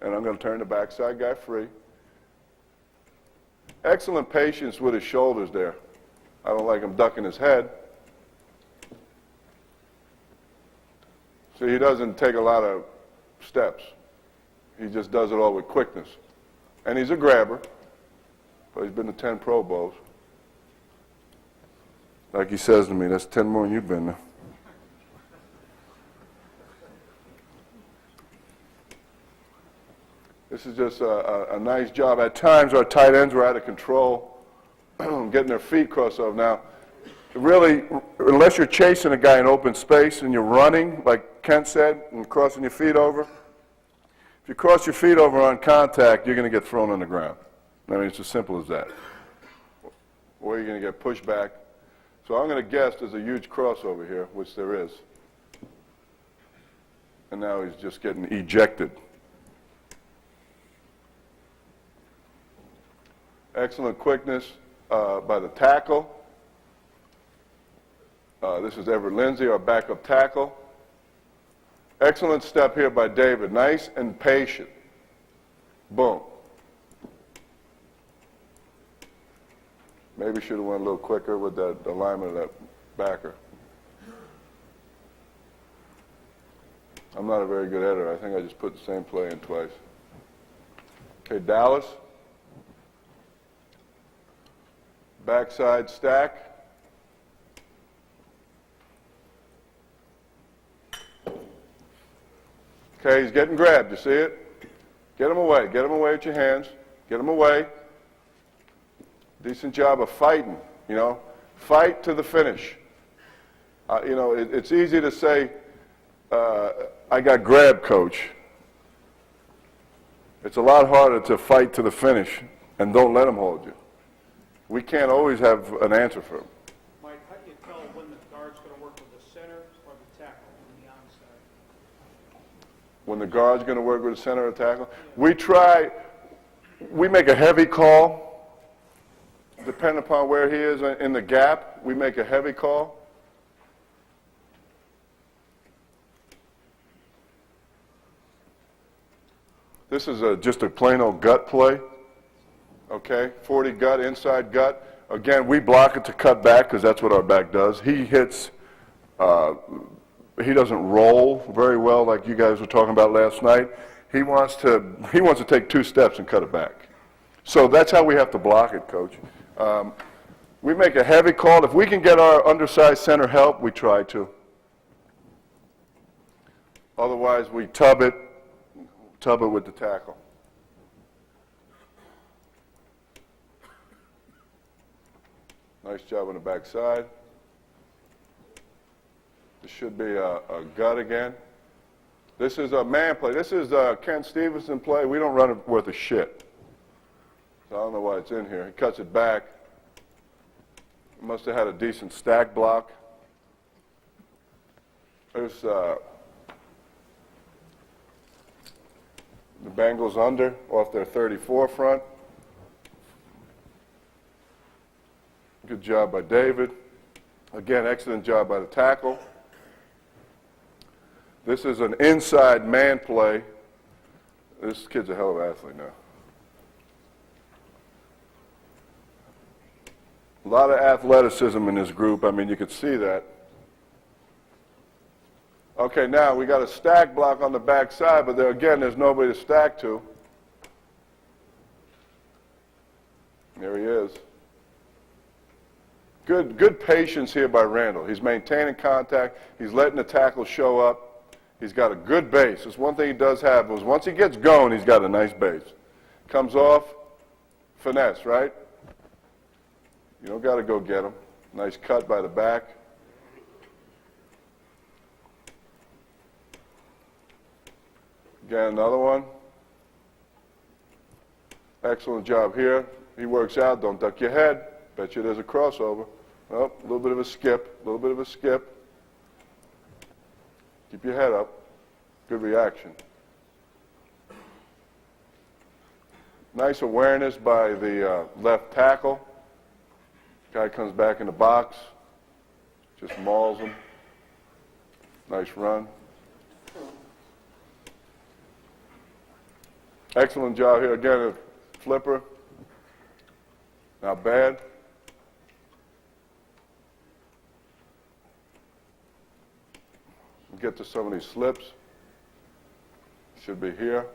and I'm going to turn the backside guy free. Excellent patience with his shoulders there. I don't like him ducking his head. So he doesn't take a lot of steps. He just does it all with quickness. And he's a grabber, but he's been to 10 Pro Bowls. Like he says to me, that's 10 more than you've been there. This is just a nice job. At times, our tight ends were out of control, getting their feet crossed over. Now, really, unless you're chasing a guy in open space and you're running, like Kent said, and crossing your feet over, if you cross your feet over on contact, you're going to get thrown on the ground. I mean, it's as simple as that. Or you're going to get pushed back. So I'm going to guess there's a huge crossover here, which there is. And now he's just getting ejected. Excellent quickness by the tackle. This is Everett Lindsay, our backup tackle. Excellent step here by David. Nice and patient. Boom. Maybe should have went a little quicker with that alignment of that backer. I'm not a very good editor. I think I just put the same play in twice. Okay, Dallas. Backside stack. Okay, he's getting grabbed. You see it? Get him away. Get him away with your hands. Get him away. Decent job of fighting, you know. Fight to the finish. You know, it's easy to say, I got grabbed, coach. It's a lot harder to fight to the finish and don't let him hold you. We can't always have an answer for him. Mike, how do you tell when the guard's going to work with the center or the tackle on the onside? When the guard's going to work with the center or tackle? We make a heavy call. Depending upon where he is in the gap, we make a heavy call. This is just a plain old gut play. Okay, 40 gut, inside gut. Again, we block it to cut back because that's what our back does. He hits, he doesn't roll very well like you guys were talking about last night. He wants to take 2 steps and cut it back. So that's how we have to block it, Coach. We make a heavy call. If we can get our undersized center help, we try to. Otherwise, we tub it with the tackle. Nice job on the backside. This should be a gut again. This is a man play. This is a Ken Stevenson play. We don't run it worth a shit. So I don't know why it's in here. He cuts it back. He must have had a decent stack block. There's the Bengals under off their 34 front. Good job by David. Again, excellent job by the tackle. This is an inside man play. This kid's a hell of an athlete now. A lot of athleticism in this group. I mean, you could see that. Okay, now we got a stack block on the backside, but there again, there's nobody to stack to. There he is. Good patience here by Randall. He's maintaining contact. He's letting the tackle show up. He's got a good base. That's one thing he does have is once he gets going, he's got a nice base. Comes off, finesse, right? You don't got to go get him. Nice cut by the back. Again, another one. Excellent job here. He works out. Don't duck your head. Bet you there's a crossover. Oh, a little bit of a skip. A little bit of a skip. Keep your head up. Good reaction. Nice awareness by the left tackle. Guy comes back in the box, just mauls him. Nice run. Excellent job here. Again, a flipper. Not bad. We'll get to some of these slips. Should be here.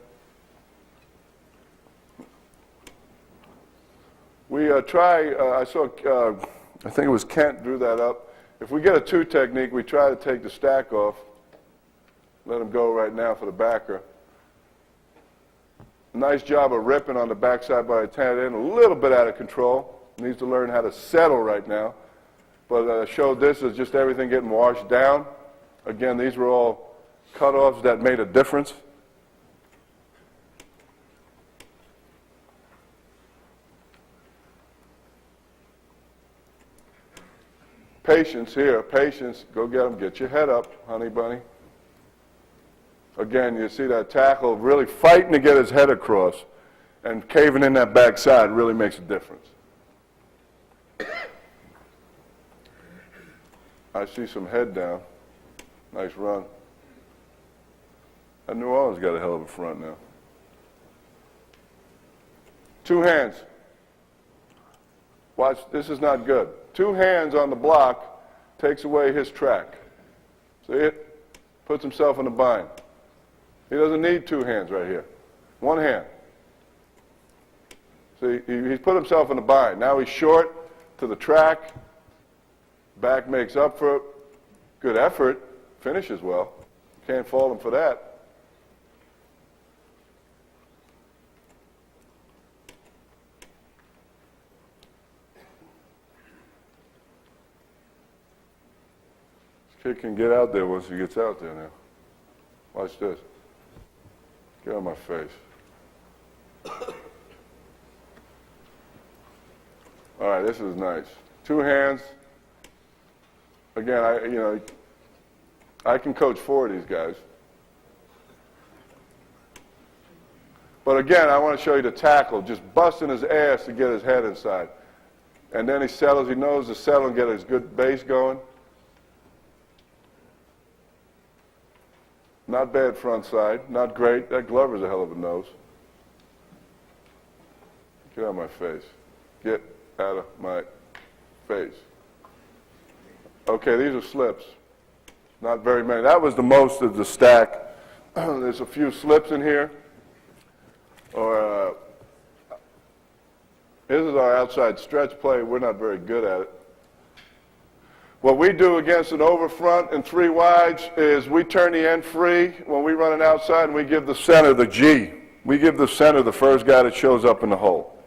We I saw, I think it was Kent drew that up. If we get a 2 technique, we try to take the stack off. Let him go right now for the backer. Nice job of ripping on the backside by a tight end. A little bit out of control. Needs to learn how to settle right now. But I showed this as just everything getting washed down. Again, these were all cutoffs that made a difference. Patience here, patience. Go get him. Get your head up, honey bunny. Again, you see that tackle really fighting to get his head across, and caving in that backside really makes a difference. I see some head down. Nice run. And New Orleans got a hell of a front now. 2 hands. Watch, this is not good. 2 hands on the block takes away his track. See it? Puts himself in a bind. He doesn't need 2 hands right here. 1 hand. See, he's put himself in a bind. Now he's short to the track. Back makes up for it. Good effort. Finishes well. Can't fault him for that. Kid can get out there once he gets out there now. Watch this. Get on my face. All right, this is nice. 2 hands. Again, I can coach 4 of these guys. But again, I want to show you the tackle, just busting his ass to get his head inside. And then he settles, he knows to settle and get his good base going. Not bad front side, not great. That Glover's a hell of a nose. Get out of my face. Get out of my face. Okay, these are slips. Not very many. That was the most of the stack. There's a few slips in here. This is our outside stretch play. We're not very good at it. What we do against an over front and 3 wides is we turn the end free when we run an outside, and we give the center the G. We give the center the first guy that shows up in the hole.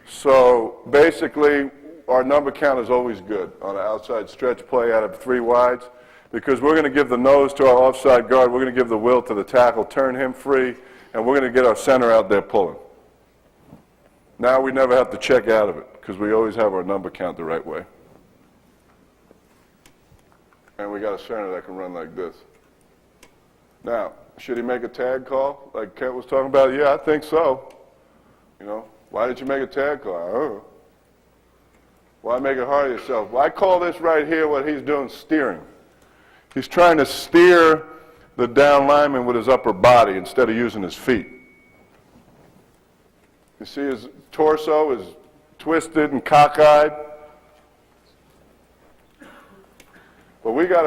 So basically, our number count is always good on an outside stretch play out of 3 wides, because we're going to give the nose to our offside guard, we're going to give the will to the tackle, turn him free, and we're going to get our center out there pulling. Now we never have to check out of it, because we always have our number count the right way. And we got a center that can run like this. Now, should he make a tag call like Kent was talking about? Yeah, I think so. Why did you make a tag call? I don't know. Why make it hard on yourself? Well, I call this right here what he's doing, steering. He's trying to steer the down lineman with his upper body instead of using his feet. You see his torso is twisted and cockeyed. But we got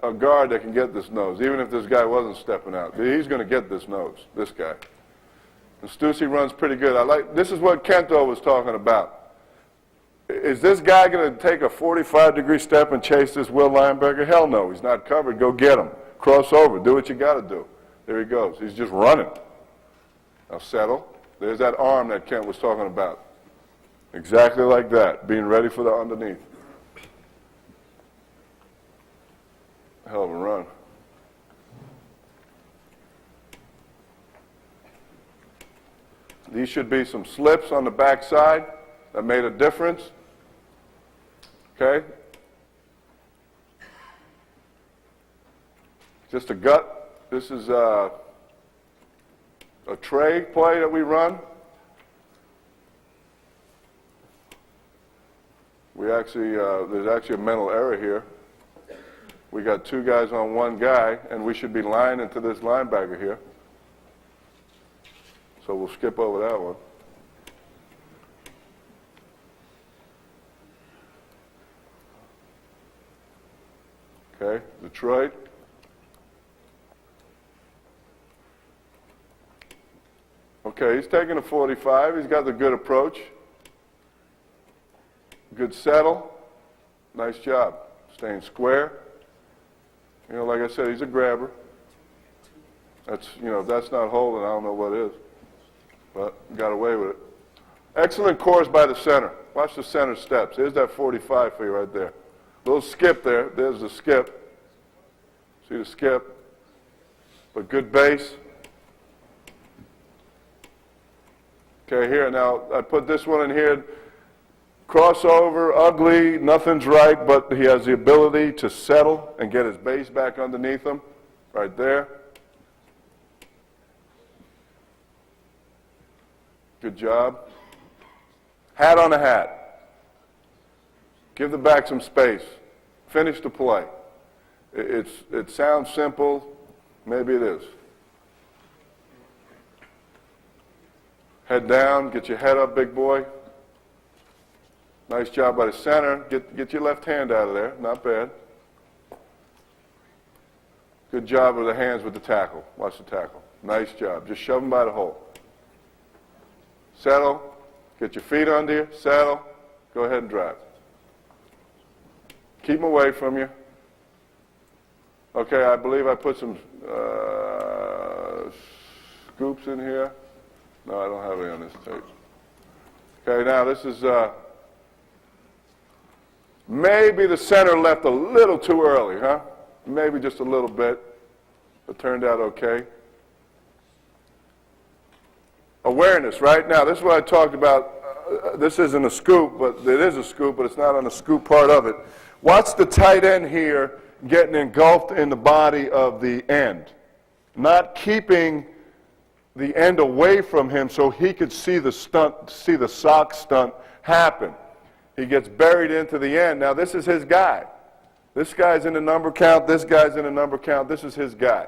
a guard that can get this nose, even if this guy wasn't stepping out. He's going to get this nose, this guy. And Stussy runs pretty good. This is what Kento was talking about. Is this guy going to take a 45-degree step and chase this Will Lineberger? Hell no, he's not covered. Go get him. Cross over. Do what you got to do. There he goes. He's just running. Now settle. There's that arm that Kent was talking about. Exactly like that, being ready for the underneath. Hell of a run. These should be some slips on the backside that made a difference. Okay? Just a gut. This is a tray play that we run. We actually, there's actually a mental error here. We got two guys on one guy, and we should be lining to this linebacker here. So we'll skip over that one. Okay, Detroit. Okay, he's taking a 45. He's got the good approach. Good settle. Nice job. Staying square. You know, like I said, he's a grabber. That's, you know, if that's not holding, I don't know what is. But got away with it. Excellent course by the center. Watch the center steps. Here's that 45 for you right there. Little skip there. There's the skip. See the skip? But good base. Okay, here, now, I put this one in here. Crossover, ugly, nothing's right, but he has the ability to settle and get his base back underneath him. Right there. Good job. Hat on a hat. Give the back some space. Finish the play. It sounds simple. Maybe it is. Head down. Get your head up, big boy. Nice job by the center. Get your left hand out of there. Not bad. Good job with the hands with the tackle. Watch the tackle. Nice job. Just shove them by the hole. Settle. Get your feet under you. Settle. Go ahead and drive. Keep them away from you. Okay, I believe I put some scoops in here. No, I don't have any on this tape. Okay, now this is maybe the center left a little too early, huh? Maybe just a little bit. It turned out okay. Awareness, right? Now, this is what I talked about. This isn't a scoop, but it is a scoop, but it's not on the scoop part of it. Watch the tight end here getting engulfed in the body of the end. Not keeping the end away from him so he could see the stunt, see the sock stunt happen. He gets buried into the end. Now, this is his guy. This guy's in the number count. This guy's in the number count. This is his guy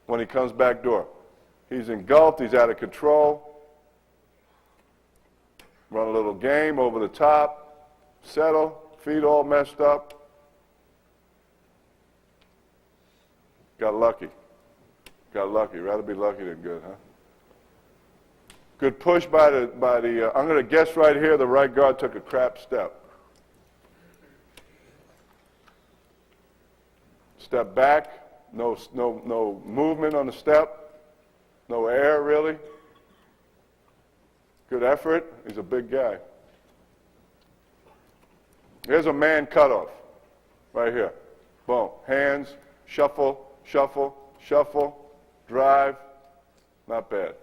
when he comes back door. He's engulfed. He's out of control. Run a little game over the top. Settle. Feet all messed up. Got lucky. Got lucky. Rather be lucky than good, huh? Good push by the I'm going to guess right here the right guard took a crap step. Step back. No movement on the step. No air, really. Good effort. He's a big guy. Here's a man cutoff. Right here. Boom. Hands. Shuffle. Shuffle. Shuffle. Drive. Not bad.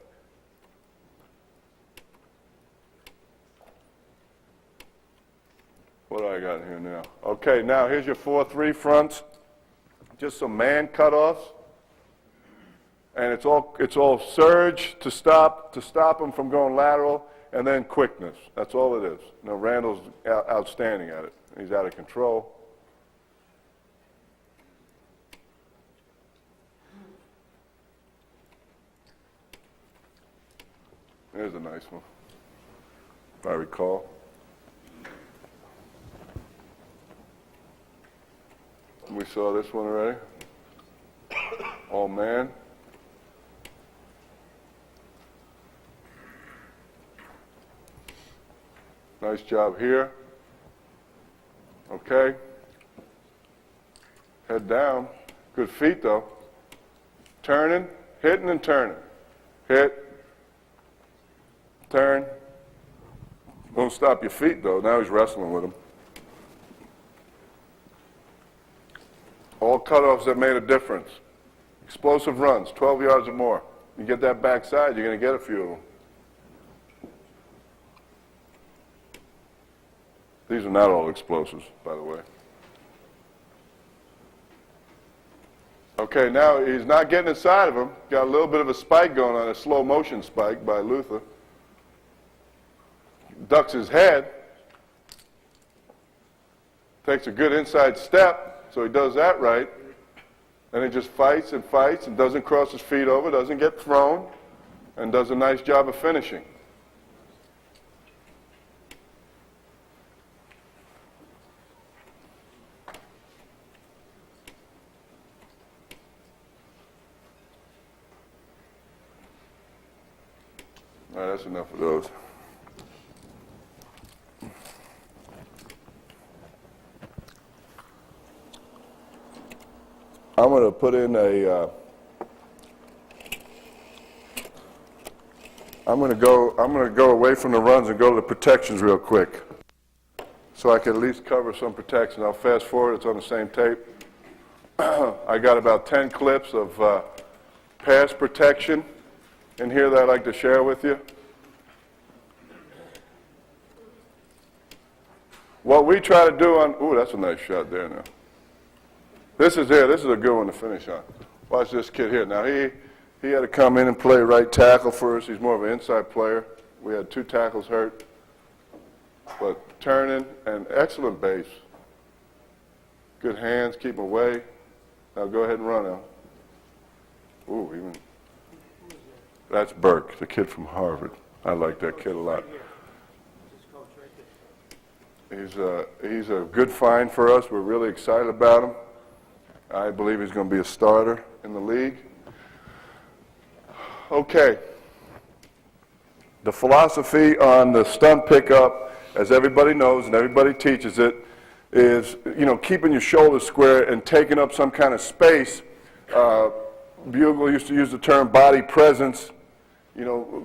What do I got here now? Okay, now here's your 4-3 fronts. Just some man cutoffs. And it's all surge to stop him from going lateral, and then quickness. That's all it is. Now Randall's outstanding at it. He's out of control. There's a nice one, if I recall. We saw this one already. All man. Nice job here. Okay. Head down. Good feet though. Turning, hitting and turning. Hit. Turn. Don't stop your feet though. Now he's wrestling with them. All cutoffs that made a difference. Explosive runs, 12 yards or more. You get that backside, you're going to get a few of them. These are not all explosives, by the way. Okay, now he's not getting inside of him. Got a little bit of a spike going on, a slow motion spike by Luther. Ducks his head. Takes a good inside step, so he does that right. And he just fights and fights and doesn't cross his feet over, doesn't get thrown, and does a nice job of finishing. All right, that's enough of those. I'm going to put in a. I'm going to go away from the runs and go to the protections real quick, so I can at least cover some protection. I'll fast forward. It's on the same tape. I got about 10 clips of pass protection in here that I'd like to share with you. What we try to do on. Ooh, that's a nice shot there now. This is a good one to finish on. Watch this kid here. Now, he had to come in and play right tackle for us. He's more of an inside player. We had 2 tackles hurt. But turning and excellent base. Good hands, keep him away. Now go ahead and run now. Ooh, even. That's Burke, the kid from Harvard. I like that kid a lot. He's a good find for us. We're really excited about him. I believe he's going to be a starter in the league. Okay. The philosophy on the stunt pickup, as everybody knows and everybody teaches it, is, keeping your shoulders square and taking up some kind of space. Bugle used to use the term body presence,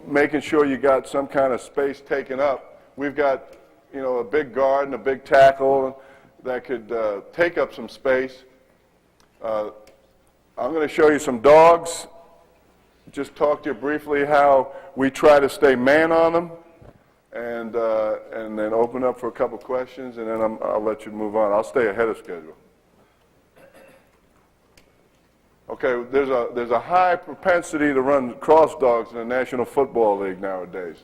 making sure you got some kind of space taken up. We've got, a big guard and a big tackle that could take up some space. I'm going to show you some dogs. Just talk to you briefly how we try to stay man on them, and then open up for a couple questions, and then I'll let you move on. I'll stay ahead of schedule. Okay, there's a high propensity to run cross dogs in the National Football League nowadays.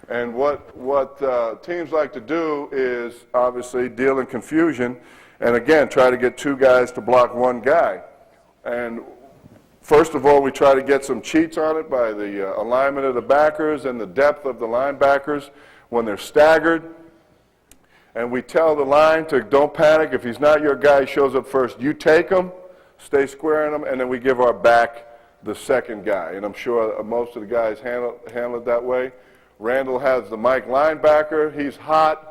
And what teams like to do is obviously deal in confusion, and again, try to get 2 guys to block 1 guy. And first of all, we try to get some cheats on it by the alignment of the backers and the depth of the linebackers when they're staggered. And we tell the line to don't panic. If he's not your guy, he shows up first, you take him, stay square in him, and then we give our back the second guy. And I'm sure most of the guys handle it that way. Randall has the Mike linebacker. He's hot.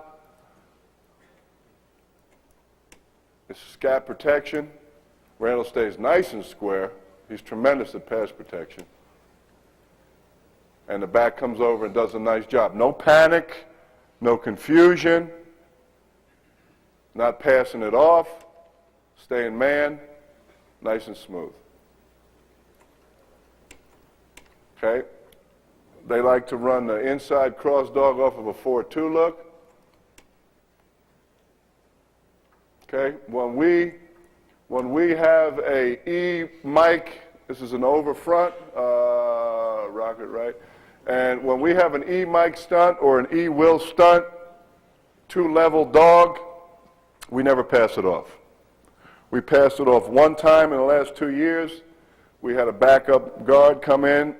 It's scat protection. Randall stays nice and square. He's tremendous at pass protection. And the back comes over and does a nice job. No panic, no confusion, not passing it off, staying man, nice and smooth. Okay? They like to run the inside cross dog off of a 4-2 look. Okay? When we have a E Mike, this is an over front, rocket right, and when we have an E Mike stunt or an E Will stunt, 2-level dog, we never pass it off. We passed it off 1 time in the last 2 years. We had a backup guard come in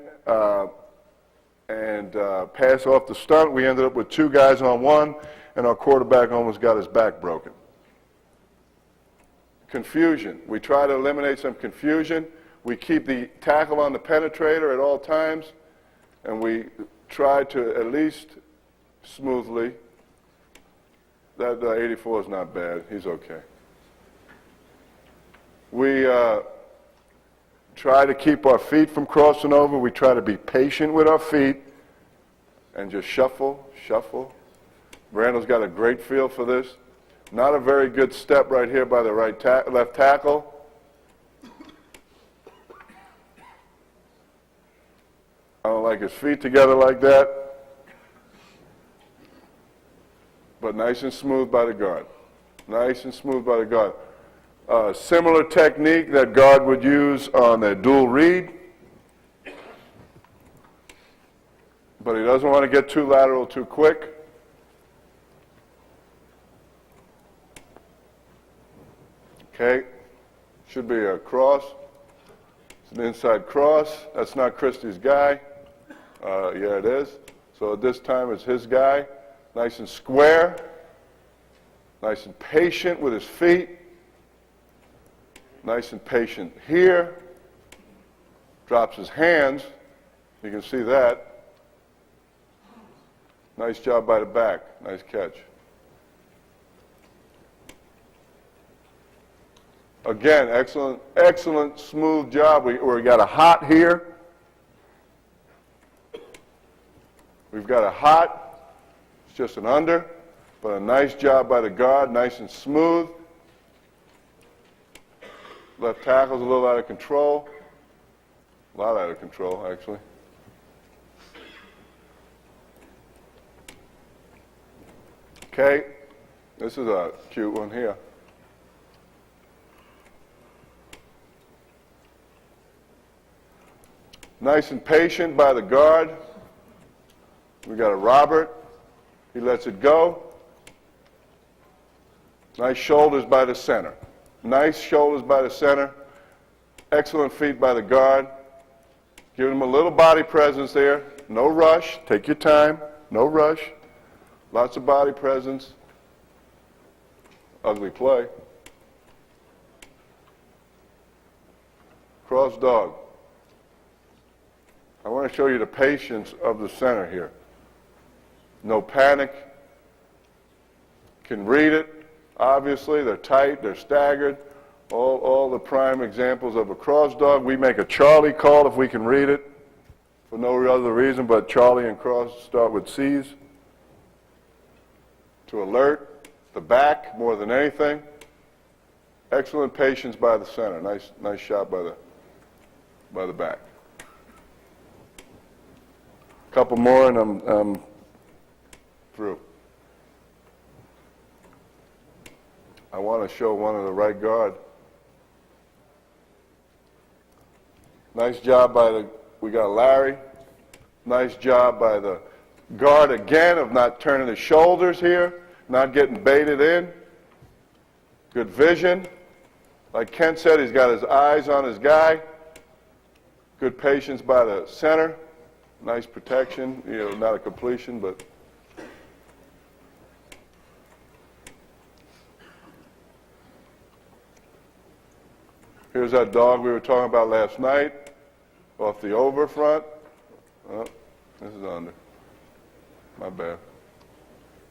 and pass off the stunt. We ended up with 2 guys on 1, and our quarterback almost got his back broken. Confusion. We try to eliminate some confusion. We keep the tackle on the penetrator at all times, and we try to at least smoothly. That 84 is not bad. He's okay. We try to keep our feet from crossing over. We try to be patient with our feet and just shuffle, shuffle. Randall's got a great feel for this. Not a very good step right here by the left tackle. I don't like his feet together like that. But nice and smooth by the guard. Nice and smooth by the guard. Similar technique that guard would use on their dual read. But he doesn't want to get too lateral too quick. Okay, should be a cross. It's an inside cross. That's not Christie's guy. Yeah, it is. So at this time, it's his guy. Nice and square. Nice and patient with his feet. Nice and patient here. Drops his hands. You can see that. Nice job by the back. Nice catch. Again, excellent, smooth job. We got a hot here. We've got a hot. It's just an under, but a nice job by the guard, nice and smooth. Left tackle's a little out of control. A lot out of control, actually. Okay, this is a cute one here. Nice and patient by the guard. We got a Robert. He lets it go. Nice shoulders by the center. Nice shoulders by the center. Excellent feet by the guard. Give him a little body presence there. No rush. Take your time. No rush. Lots of body presence. Ugly play. Cross dog. I want to show you the patience of the center here. No panic. Can read it. Obviously, they're tight, they're staggered. All the prime examples of a cross dog. We make a Charlie call if we can read it for no other reason, but Charlie and cross start with C's. To alert the back more than anything. Excellent patience by the center. Nice shot by the back. Couple more and I'm through. I want to show one of the right guard. Nice job we got Larry. Nice job by the guard again of not turning his shoulders here, not getting baited in. Good vision. Like Kent said, he's got his eyes on his guy. Good patience by the center. Nice protection, not a completion, but here's that dog we were talking about last night, off the over front. Oh, this is under. My bad.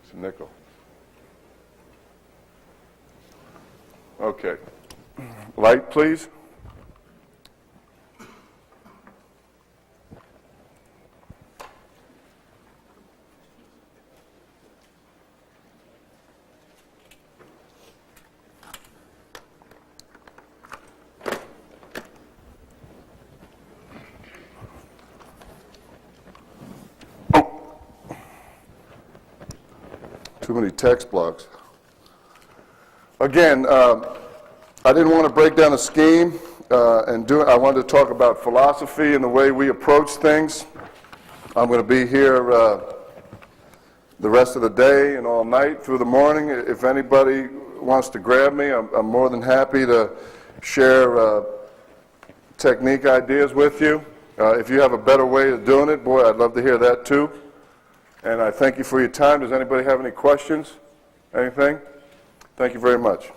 It's a nickel. Okay. Light, please. Too many text blocks. Again, I didn't want to break down a scheme I wanted to talk about philosophy and the way we approach things. I'm going to be here the rest of the day and all night through the morning. If anybody wants to grab me, I'm more than happy to share technique ideas with you. If you have a better way of doing it, boy, I'd love to hear that too. And I thank you for your time. Does anybody have any questions? Anything? Thank you very much.